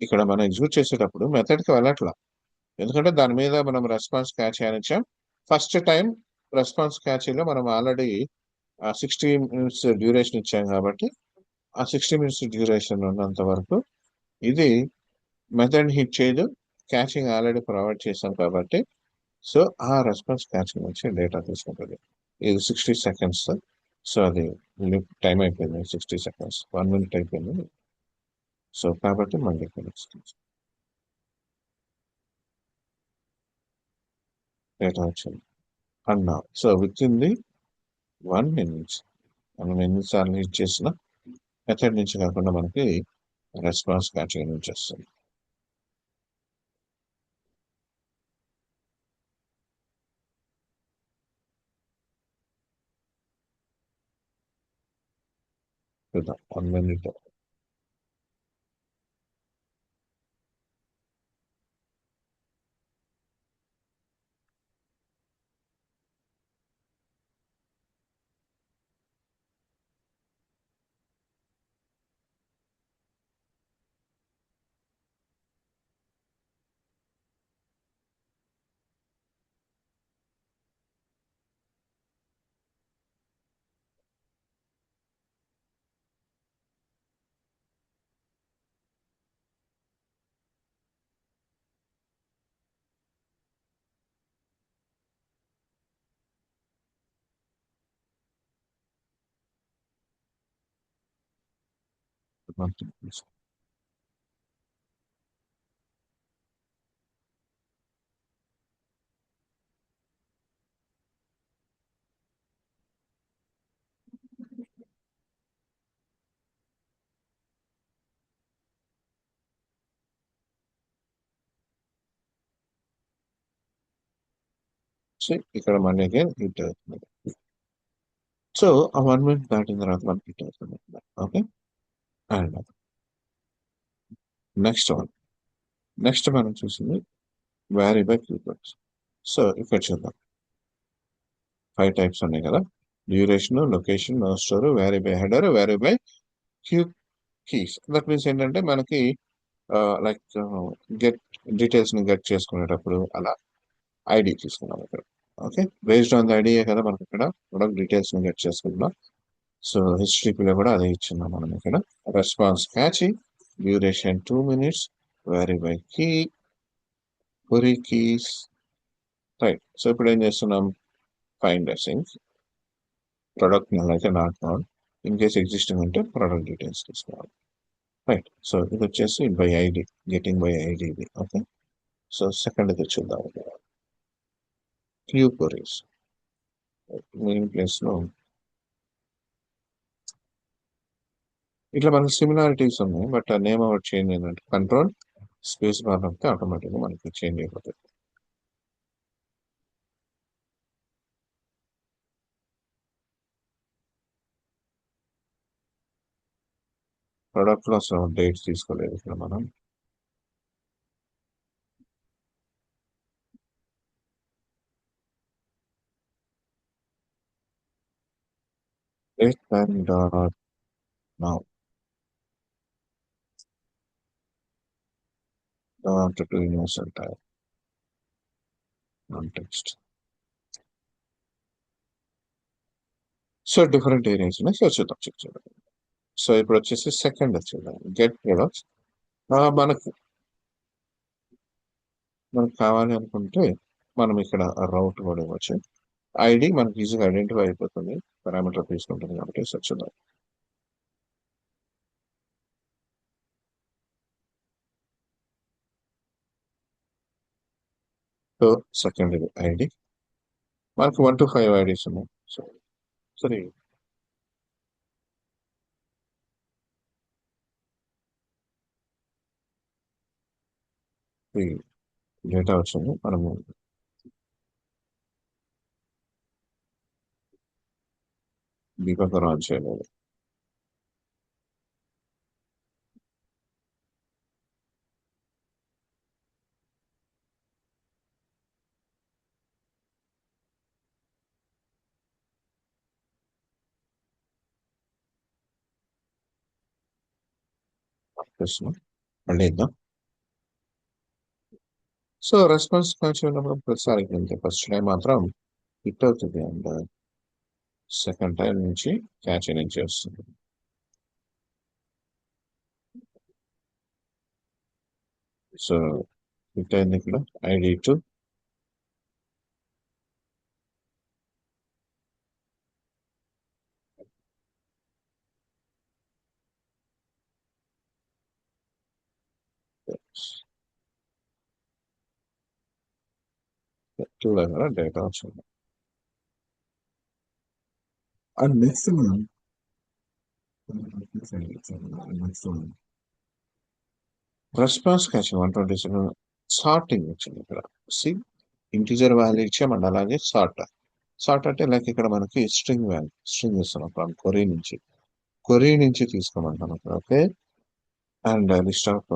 ఇక్కడ మనం ఎగ్జిక్యూట్ చేసేటప్పుడు మెథడ్ కి వెళ్ళట్లా, ఎందుకంటే దాని మీద మనం రెస్పాన్స్ క్యాచ్ చేయనిచ్చాం. ఫస్ట్ టైం రెస్పాన్స్ క్యాచీలో మనం ఆల్రెడీ 60 minutes డ్యూరేషన్ ఇచ్చాం కాబట్టి ఆ 60 minutes డ్యూరేషన్ ఉన్నంత వరకు ఇది మెథడ్ హిట్ చేయదు. క్యాచింగ్ ఆల్రెడీ ప్రొవైడ్ చేశాం కాబట్టి సో ఆ రెస్పాన్స్ క్యాచింగ్ నుంచి డేటా తీసుకుంటుంది. ఇది 60 seconds. సో అది టైం అయిపోయింది, 60 seconds, 1 minute అయిపోయింది. సో కాబట్టి మళ్ళీ డేటా వచ్చింది అన్నా. So with in the 1 minute మనం ఎన్నిసార్లు హిట్ చేసిన మెథడ్ నుంచి కాకుండా మనకి రెస్పాన్స్ క్యాచింగ్ నుంచి వస్తుంది. చూద్దాం 1 minute. సో ఇక్కడ మళ్ళీ అగైన్ హిట్ అవుతుంది. సో ఆ 1 minute దాటిన తర్వాత మనకి హిట్ అవుతుంది. ఓకే. అండ్ నెక్స్ట్ మనం చూసింది వ్యారీ బై కీవర్డ్స్. సో ఇక్కడ చూద్దాం 5 types ఉన్నాయి కదా: duration, location, no store, vary by header, vary by query keys. That means ఏంటంటే మనకి లైక్ గెట్ డీటెయిల్స్ ని గెట్ చేసుకునేటప్పుడు అలా ఐడి తీసుకున్నాం ఇక్కడ. Okay, based on the idea కదా మనకి ఇక్కడ ప్రొడక్ట్ డీటెయిల్స్ ని గెట్ చేసుకుంటున్నాం. సో హెచ్టిటిపిలో కూడా అదే ఇచ్చిందాం మనం ఇక్కడ. Response cache, duration 2 minutes, vary by key, query keys. Right. So ఇప్పుడు ఏం చేస్తున్నాం? ఫైండ్ సింక్ ప్రొడక్ట్ నల్ అయితే not found, in case existing ఉంటే ప్రొడక్ట్ డీటెయిల్స్ తీసుకోవాలి. రైట్. సో ఇది వచ్చేసి by ID, getting by ID ఇది. ఓకే. సో సెకండ్ ఇది చూద్దాం. క్యూ క్వరీస్ మెయిన్ ప్లేస్ లో ఇట్లా మనకి సిమిలారిటీస్ ఉన్నాయి, బట్ ఆ నేమ్ ఒకటి చేంజ్ అయిందంటే కంట్రోల్ స్పేస్ బార్ నొక్కితే ఆటోమేటిక్గా మనకి చేంజ్ అయిపోతుంది. ప్రొడక్ట్ లో అసలు డేట్స్ తీసుకోలేదు ఇక్కడ మనం. Date pan dot now dot to universal type context. So different areas ఉన్నాయి. సో చూద్దాం, చెక్ చేద్దాం. సో ఇప్పుడు వచ్చేసి సెకండ్ చూద్దాం, గెట్ ప్రొడక్ట్స్. మనకు మనకు కావాలి అనుకుంటే మనం ఇక్కడ రౌట్ కూడా ఇవ్వచ్చు. ఐడి మనకి ఈజీగా ఐడెంటిఫై అయిపోతుంది, పారామీటర్ తీసుకుంటుంది కాబట్టి. సో చూద్దాం. సో సెకండ్ ఇది ఐడి, మనకి 1 to 5 ఐడీస్ ఉన్నాయి. సో సరే, ఈ డేటా వచ్చింది మనము దీపక్ రాన్ చేయలేదు. ప్రశ్న మళ్ళీ ఇద్దాం. సో రెస్పాన్స్ కొంచెం ఉన్నప్పుడు ప్రతిసారి అంతే. ఫస్ట్ టైం మాత్రం హిట్ అవుతుంది అండ్ సెకండ్ టైం నుంచి క్యాచ్ నుంచి వస్తుంది. సో హిట్ అయింది ఇక్కడ ID2. టూ దగ్గర డేటా వచ్చింది. And next response catch 127 sorting వచ్చింది ఇక్కడ. సి ఇంటిజర్ వాల్యూ ఇచ్చాం అండ్ అలాగే సార్ట్ అంటే లైక్ ఇక్కడ మనకి స్ట్రింగ్ వాల్యూ స్ట్రింగ్ ఇస్తున్నాం ఫ్రమ్ కొరీ నుంచి తీసుకోమంటాం ఇక్కడ. Okay and list of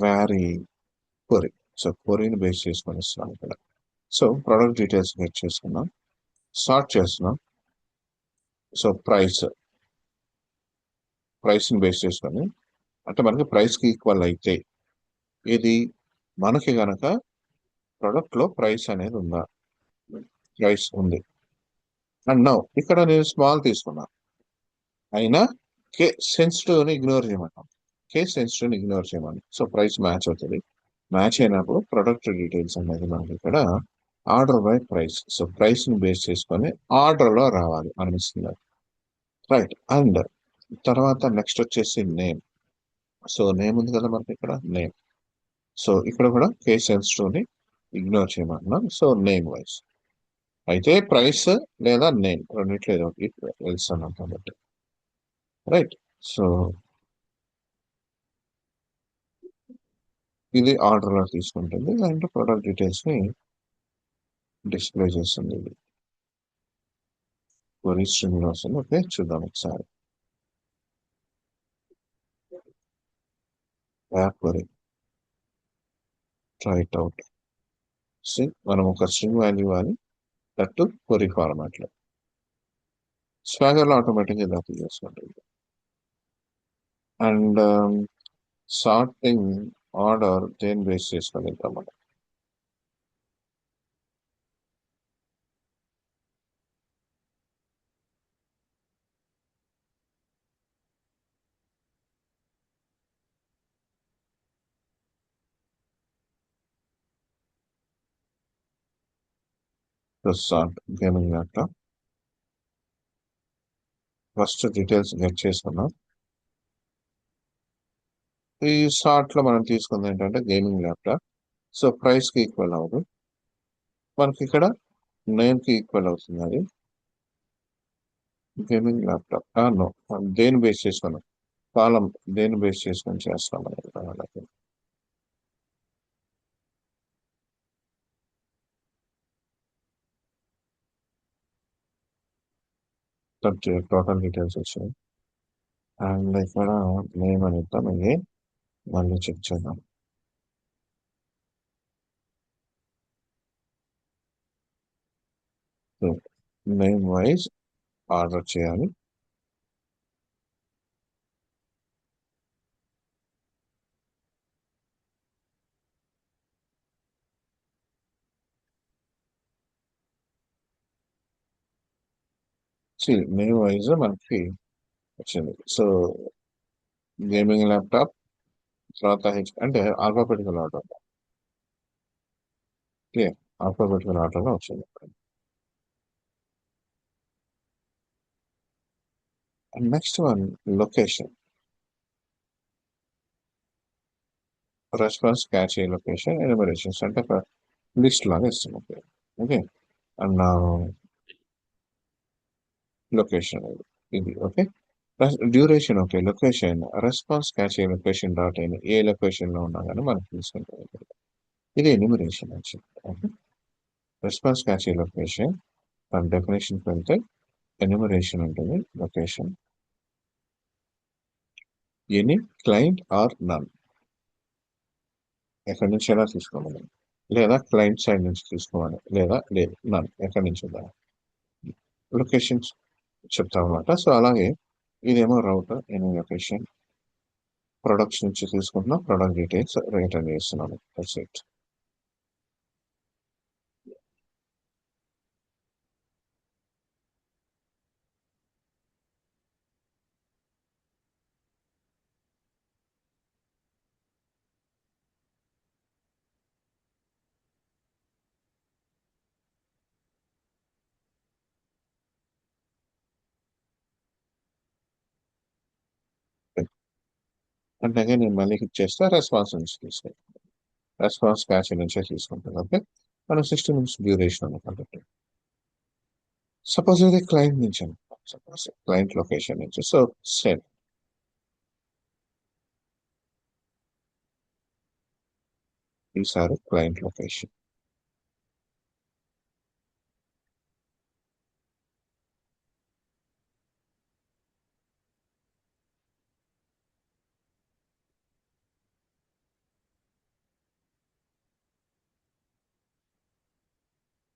query query. So కొరీని బేస్ చేసుకొని ఇస్తున్నాం ఇక్కడ. సో ప్రొడక్ట్ డీటెయిల్స్ గెట్ చేసుకున్నాం, సార్ట్ చేస్తున్నాం. సో ప్రైస్ని బేస్ చేసుకొని అంటే మనకి ప్రైస్కి ఈక్వల్ అయితే ఇది మనకి గనక ప్రొడక్ట్లో ప్రైస్ అనేది ఉందా, ప్రైస్ ఉంది అండ్ నౌ ఇక్కడ నేను స్మాల్ తీసుకున్నా అయినా సెన్సిటివ్ని ఇగ్నోర్ చేయమంటాం. సెన్సిటివ్ని ఇగ్నోర్ చేయమని. సో ప్రైస్ మ్యాచ్ అవుతుంది. మ్యాచ్ అయినప్పుడు ప్రొడక్ట్ డీటెయిల్స్ అనేది మనకి ఇక్కడ ఆర్డర్ బై ప్రైస్. సో ప్రైస్ని బేస్ చేసుకొని ఆర్డర్లో రావాలి మనం ఇస్తున్నారు. రైట్ అండ్ తర్వాత నెక్స్ట్ వచ్చేసి నేమ్. సో నేమ్ ఉంది కదా మనకి ఇక్కడ నేమ్. సో ఇక్కడ కూడా సెన్సిటివ్ని ఇగ్నోర్ చేయమంటున్నాం. సో నేమ్ వైజ్ అయితే ప్రైస్ లేదా నేమ్ రెండిట్లో ఏదో ఒకటి వెళ్తున్నాం కాబట్టి రైట్. సో ఇది ఆర్డర్లో తీసుకుంటుంది అండ్ ప్రొడక్ట్ డీటెయిల్స్ ని డిస్ప్లే చేస్తుంది. ఇది క్వరీ స్ట్రింగ్ లో వస్తుంది. ఓకే చూద్దాం ఒకసారి. Query try it out. మనం ఒక స్ట్రింగ్ వాల్యూ ఇవ్వాలి దట్టు క్వరీ ఫార్మాట్ లో. స్వాగర్ లో ఆటోమేటిక్గా ఇలా చేసుకుంటుంది. అండ్ సార్టింగ్ ఆర్డర్ దేని బేస్ చేసుకొని మనం sort gaming laptop first details get చేసుకున్నాం. ఈ సార్ట్ లో మనం తీసుకుంది ఏంటంటే గేమింగ్ ల్యాప్టాప్. సో ప్రైస్ కి ఈక్వల్ అవ్వదు మనకి ఇక్కడ నేమ్ కి ఈక్వల్ అవుతుంది. అది గేమింగ్ ల్యాప్టాప్ నో దేని బేస్ చేసుకున్నాం కాలం దేని బేస్ చేసుకొని చేస్తాం అనేది టోటల్ డీటెయిల్స్ వచ్చాయి అండ్ ఇక్కడ నేమ్ అని ఇద్దాం. ఇది మళ్ళీ చెక్ చేద్దాం. నేమ్ వైజ్ ఆర్డర్ చేయాలి. నేమ్ వైజ్ మనకి వచ్చింది. సో గేమింగ్ ల్యాప్టాప్ తర్వాత అంటే ఆల్ఫాబెటికల్ ఆర్డర్. క్లియర్ ఆల్ఫాబెటికల్ ఆర్డర్లో వచ్చింది. And next one location. Response catch location enumerations అంటే ఒక లిస్ట్ లాగా ఇస్తున్నాం. ఓకే అండ్ లొకేషన్ ఇది okay. Duration okay. Location response catch location dot in a location లో ఉన్నా కానీ మనకు తీసుకుంటాం. ఇది enumeration actual. Okay response catch location దాని డెఫినేషన్కి వెళ్తే ఎన్యూమరేషన్ ఉంటుంది, location, any client or none, ఎక్కడి నుంచి అయినా తీసుకోవాలి, లేదా క్లయింట్ సైడ్ నుంచి తీసుకోవాలి, లేదా లేదు నన్ ఎక్కడి నుంచి ఉండాలి, లొకేషన్స్ చెప్తాం అనమాట. సో అలాగే ఇదేమో రౌటర్, ఎనీ లొకేషన్, ప్రొడక్ట్స్ నుంచి తీసుకుంటున్నా, ప్రొడక్ట్ డీటెయిల్స్ రిటర్న్ చేస్తున్నాను. That's it. అంటే నేను మళ్ళీ హిట్ చేస్తే రెస్పాన్స్ నుంచి తీసుకుంటాను, రెస్పాన్స్ క్యాచ్ నుంచే తీసుకుంటాను. ఓకే, మనం 60 నిమిషం డ్యూరేషన్ అనుకుంటే సపోజ్ ఇది క్లయింట్ నుంచి అనుకుంటాం, సపోజ్ క్లయింట్ లొకేషన్ నుంచి. సో సేమ్ ఈసారి client location,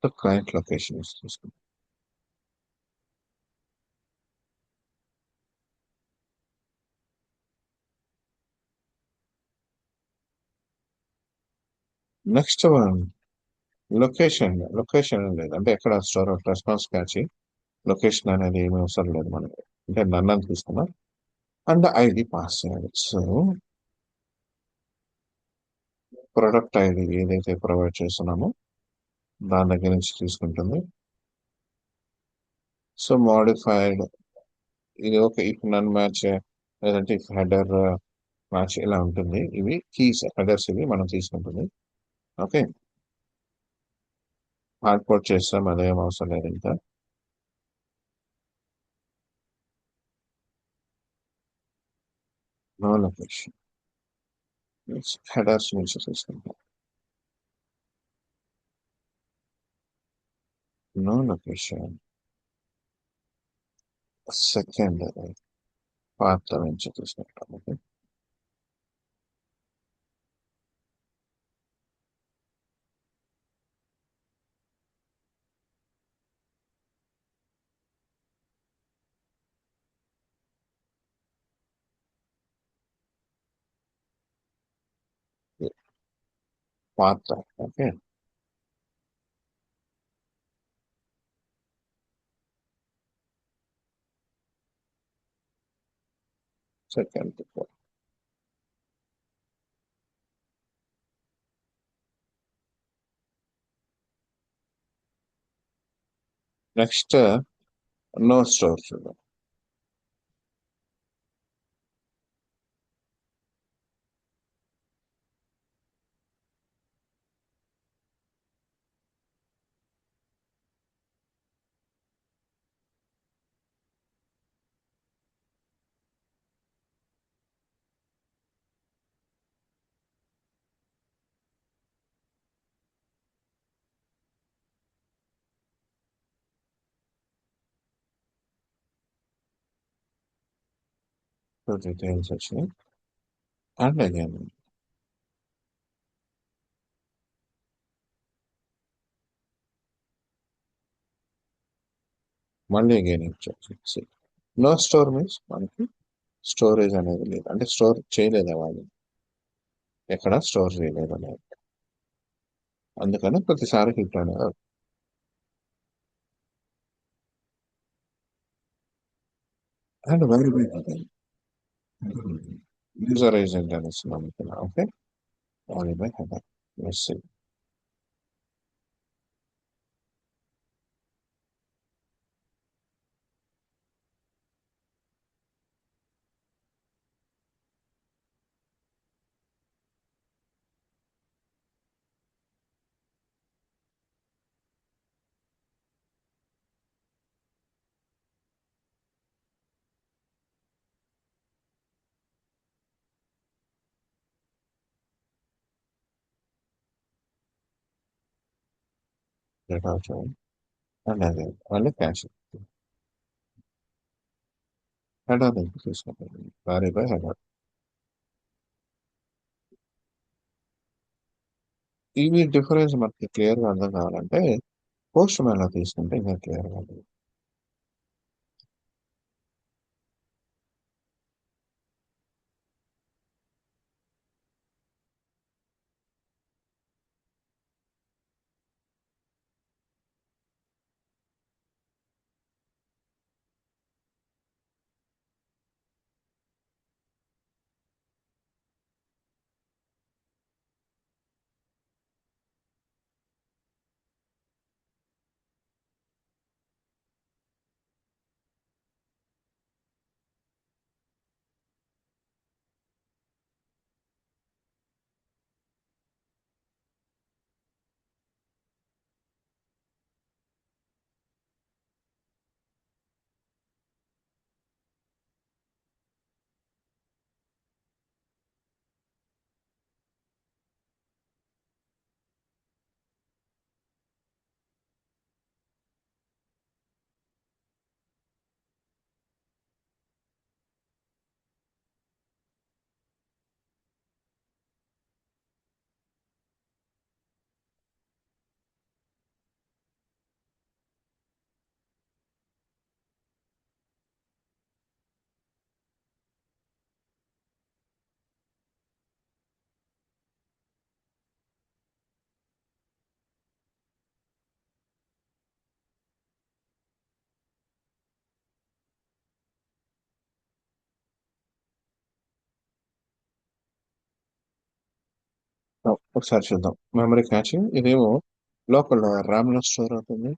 so client location తీసుకుంటాం. నెక్స్ట్ వన్ లొకేషన్, లొకేషన్ లేదు అంటే ఎక్కడ స్టోర్ రెస్పాన్స్ క్యాచ్, లొకేషన్ అనేది ఏమీ అవసరం లేదు మనకి, అంటే నన్ను అని తీసుకున్నా అండ్ ఐడి పాస్ చేయాలి. సో ప్రొడక్ట్ ఐడి ఏదైతే ప్రొవైడ్ చేస్తున్నామో దాని దగ్గర నుంచి తీసుకుంటుంది. సో మోడిఫైడ్, ఇది ఒక ఇఫ్ నన్ మ్యాచ్, లేదంటే ఇఫ్ హెడర్ మ్యాచ్, ఇలా ఉంటుంది. ఇవి కీస్, హెడర్స్ ఇవి మనం తీసుకుంటుంది. ఓకే, హార్డ్ కోడ్ చేస్తాం, అదేం అవసరం లేదు ఇంకా. నో లొకేషన్, హెడర్స్ నుంచి తీసుకుంటాం. నో లొకేషన్, సెకండ్ పాత్ నుంచి తీసుకుంటాం. Okay, path. Okay, second. Next no store చూద్దాం. సో డీటెయిల్స్ వచ్చినాయి అండ్ అగైన్ మళ్ళీ అగైన్ ఇచ్చేసి నో స్టోర్ మీన్స్ మనకి స్టోరేజ్ అనేది లేదు, అంటే స్టోర్ చేయలేదు వాళ్ళు, ఎక్కడ స్టోర్ చేయలేదు అనేది. అందుకని ప్రతిసారి హిట్ అనేది and very big user agent అని ఇస్తున్నాం ఇక్కడ. Okay, only by header. Yes, data చూడండి. అండ్ అదే వాళ్ళు క్యాష్ హెడ్ ఆఫ్ తీసుకుంటారు. Vary by header. ఇవి డిఫరెన్స్ మనకి క్లియర్గా అర్థం కావాలంటే పోస్ట్ మ్యాన్లో తీసుకుంటే ఇంకా క్లియర్గా ఉంటుంది. ఒకసారి చూద్దాం. మెమరీ క్యాచింగ్ ఇదేమో లోకల్ ర్యామ్లో స్టోర్ అవుతుంది.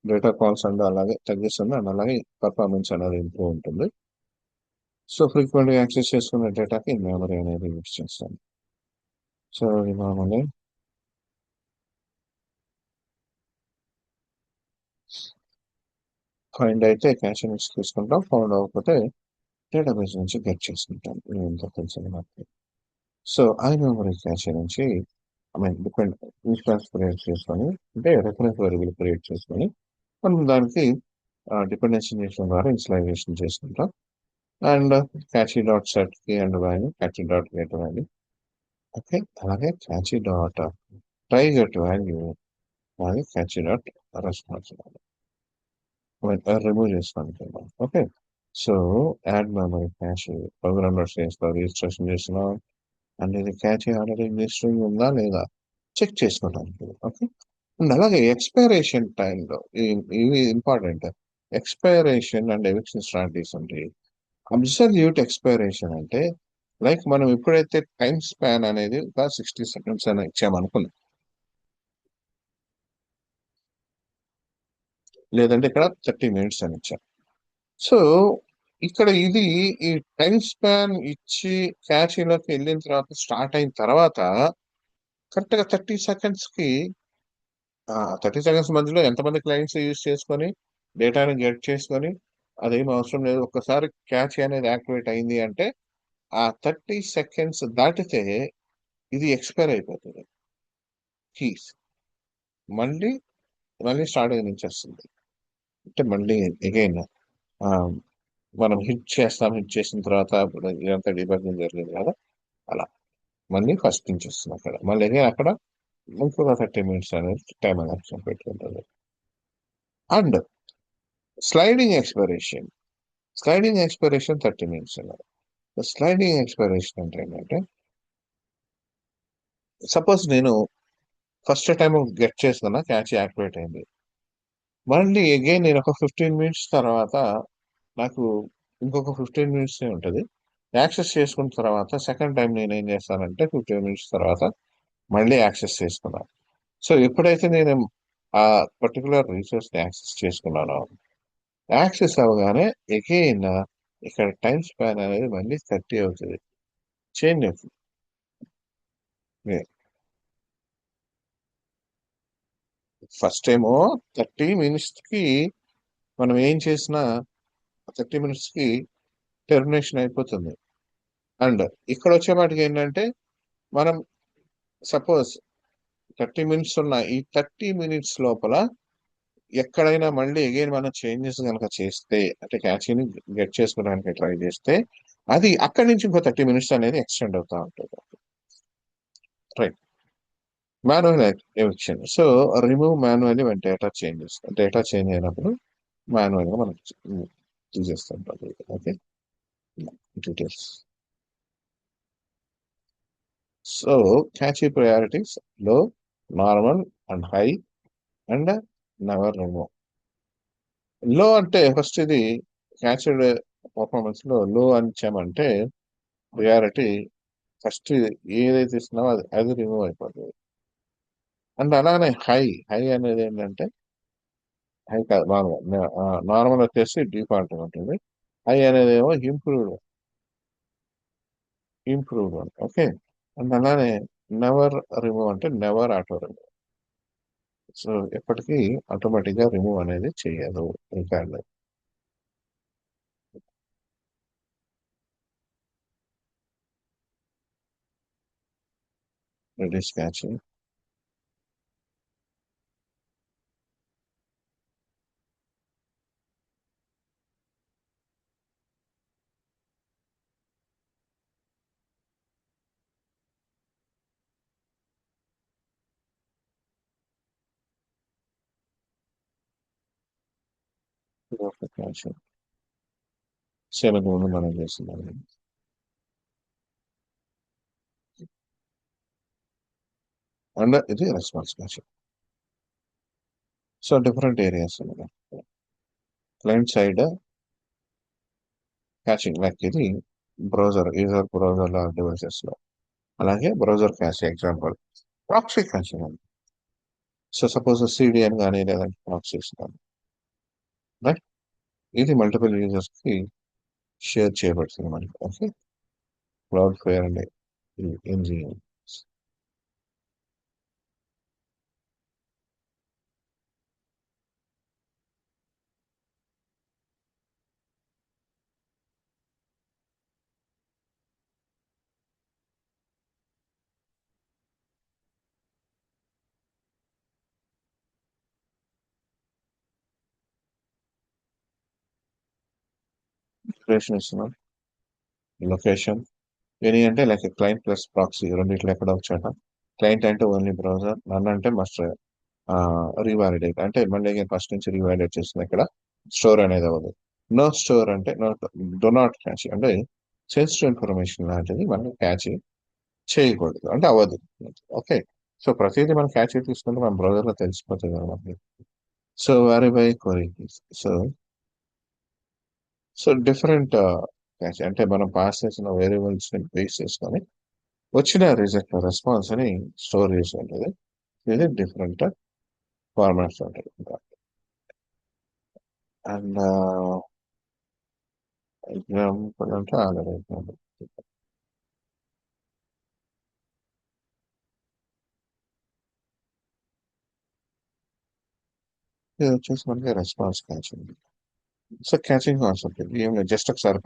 డేటా కాల్స్ అండ్ అలాగే తగ్గిస్తుంది అండ్ అలాగే పర్ఫార్మెన్స్ అనేది ఇంప్రూవ్ ఉంటుంది. సో ఫ్రీక్వెంట్గా యాక్సెస్ చేసుకునే డేటాకి మెమరీ అనేది యూస్ చేస్తాం. సో ఇది మామూలు ఫైండ్ అయితే క్యాష్ నుంచి తీసుకుంటాం. ఫౌండ్ అవ్వకపోతే డేటాబేస్ నుంచి గెట్ చేసుకుంటాం. ఇది ఎంత తెలిసింది మనకి. సో ఐ మెమరీ క్యాష్ నుంచి I mean depend instance create చేసుకొని అంటే రెఫరెన్స్ వేరియబుల్ క్రియేట్ చేసుకొని మనం దానికి డిపెండెన్సీ నేషన్ ద్వారా ఇన్స్టలైజేషన్ చేసుకుంటాం. అండ్ క్యాచీ డాట్ సెట్ కి and value cache dot get value. Okay, అలాగే cache dot try get value అలాగే క్యాచీ డాట్ రెస్పాన్స్ రిమూవ్ చేసుకోవాలి. Okay, so add memory cache program చేస్తా రిజిస్ట్రేషన్ చేస్తున్నాం అండ్ ఇది క్యాచీ ఆల్రెడీ రిజిస్టరింగ్ ఉందా లేదా చెక్ చేసుకోవడానికి. ఓకే, అండ్ అలాగే ఎక్స్పైరేషన్ టైంలో ఇవి important. Expiration and eviction strategies ఉంటాయి. అబ్సల్యూట్ ఎక్స్పైరేషన్ అంటే లైక్ మనం ఎప్పుడైతే టైం స్పాన్ అనేది ఒక 60 సెకండ్స్ అని ఇచ్చామనుకున్నాం, లేదంటే ఇక్కడ 30 మినిట్స్ అని ఇచ్చాం. సో ఇక్కడ ఇది ఈ టైం స్పాన్ ఇచ్చి క్యాచీలోకి వెళ్ళిన తర్వాత స్టార్ట్ అయిన తర్వాత కరెక్ట్ గా 30 సెకండ్స్ కి 30 సెకండ్స్ మధ్యలో ఎంతమంది క్లయింట్స్ యూజ్ చేసుకొని డేటాని గెట్ చేసుకొని అదేం అవసరం లేదు. ఒక్కసారి క్యాచ్ అనేది యాక్టివేట్ అయింది అంటే ఆ 30 సెకండ్స్ దాటితే ఇది ఎక్స్పైర్ అయిపోతుంది. కీస్ మళ్ళీ మళ్ళీ స్టార్ట్ నుంచి వస్తుంది. అంటే మళ్ళీ అగైన్ మనం హిట్ చేస్తాం. హిట్ చేసిన తర్వాత ఇప్పుడు ఇదంతా డిబగ్గింగ్ జరిగింది కదా, అలా మళ్ళీ ఫస్ట్ నుంచి వస్తుంది. అక్కడ మళ్ళీ అగైన్ అక్కడ ఇంకొక 30 మినిట్స్ అనేది టైం అనేది పెట్టుకుంటుంది. And sliding expiration, sliding expiration 30 minutes అన్నారు. స్లైడింగ్ ఎక్స్పైరేషన్ అంటే ఏంటంటే సపోజ్ నేను ఫస్ట్ టైం గెట్ చేసుకున్నా క్యాచ్ యాక్టివేట్ అయింది. మళ్ళీ అగైన్ నేను ఒక 15 మినిట్స్ తర్వాత నాకు ఇంకొక 15 మినిట్స్ ఉంటుంది. యాక్సెస్ చేసుకున్న తర్వాత సెకండ్ టైం నేను ఏం చేస్తానంటే 15 మినిట్స్ తర్వాత మళ్ళీ యాక్సెస్ చేసుకున్నాను. సో ఎప్పుడైతే నేను ఆ పర్టికులర్ రిసోర్స్ యాక్సెస్ చేసుకున్నానో యాక్సెస్ అవ్వగానే అగైన్ ఇక్కడ టైం స్పాన్ అనేది మళ్ళీ 30 అవుతుంది. చేంజ్ అవుతుంది. ఫస్ట్ ఏమో 30 మినిట్స్ కి మనం ఏం చేసినా 30 మినిట్స్ కి టెర్మినేషన్ అయిపోతుంది. అండ్ ఇక్కడ వచ్చేపాటికి ఏంటంటే మనం సపోజ్ 30 మినిట్స్ ఉన్న ఈ 30 మినిట్స్ లోపల ఎక్కడైనా మళ్ళీ అగైన్ మనం చేంజెస్ కనుక చేస్తే అంటే క్యాచీని గెట్ చేసుకోవడానికి ట్రై చేస్తే అది అక్కడి నుంచి ఇంకో 30 minutes అనేది ఎక్స్టెండ్ అవుతా ఉంటుంది. Right. Manual eviction. So remove manually when data change అయినప్పుడు మాన్యువల్ గా మనం తీసేస్తాం. Okay. Details. So cache priorities low, normal and high and never remove. Low అంటే ఫస్ట్ ఇది క్యాచ్డ్ పర్ఫార్మెన్స్ లో లో అంచామంటే ప్రయారిటీ ఫస్ట్ ఏదైతే ఇస్తున్నామో అది రిమూవ్ అయిపోతుంది. అండ్ అలానే హై హై అనేది ఏంటంటే హై కాదు, నార్మల్ వచ్చేసి డిఫాల్ట్ ఉంటుంది. హై అనేది ఏమో ఇంప్రూవ్డ్ వన్. ఓకే. అండ్ అలానే నెవర్ రిమూవ్ అంటే నెవర్ ఆటో రిమూవ్. సో ఎప్పటికీ ఆటోమేటిక్ గా రిమూవ్ అనేది చేయదు record. Reduce catching. Catching same ముందు మనం చేస్తున్నాం. అండ్ ఇది response caching. So different areas ఉన్నాయి. క్లయింట్ సైడ్ క్యాచింగ్ లైక్ ఇది యూజర్ బ్రౌజర్ డివైసెస్ లో, అలాగే browser catching example proxy catching అని. సో సపోజ్ సిడిఎన్ కానీ లేదంటే ప్రాక్సీస్ కానీ, రైట్. ఇది మల్టిపుల్ యూజర్స్ కి షేర్ చేయబడుతుంది మనకి. Okay. Cloud fair and engine. Creation ఇస్తున్నాం. లొకేషన్ ఎనీ అంటే లైక్ క్లయింట్ ప్లస్ ప్రాక్సీ రెండిట్లో ఎక్కడ వచ్చాట. క్లయింట్ అంటే ఓన్లీ బ్రౌజర్, నన్ను అంటే మస్ట్ రీవాలిడేట్ అంటే మళ్ళీ ఫస్ట్ నుంచి రీవాలిడేట్ చేస్తుంది. ఇక్కడ స్టోర్ అనేది అవ్వదు. నో స్టోర్ అంటే డో నాట్ క్యాచ్ అంటే సెన్సిటివ్ ఇన్ఫర్మేషన్ లాంటిది మనం క్యాచ్ చేయకూడదు అంటే అవ్వదు. ఓకే. సో ప్రతిదీ మనం క్యాచ్ తీసుకుంటే మన బ్రౌజర్ లో తెలిసిపోతుంది కదా మనకి. So verify query. So so different catch అంటే మనం పాస్ చేసిన వేరియబుల్స్ ని బేస్ చేసుకొని వచ్చిన రిజల్ట్ రెస్పాన్స్ అని స్టోర్ చేసి ఉంటుంది. ఇది డిఫరెంట్ ఫార్మాట్స్ ఉంటాయి. అండ్ ఎగ్జాంపుల్ అంటే ఆల్రెడీ ఎగ్జాంపుల్ ఇది వచ్చేసి మనకి response caching. So catching concept ఇది ఏం లేదు, జస్ట్ ఒకసారి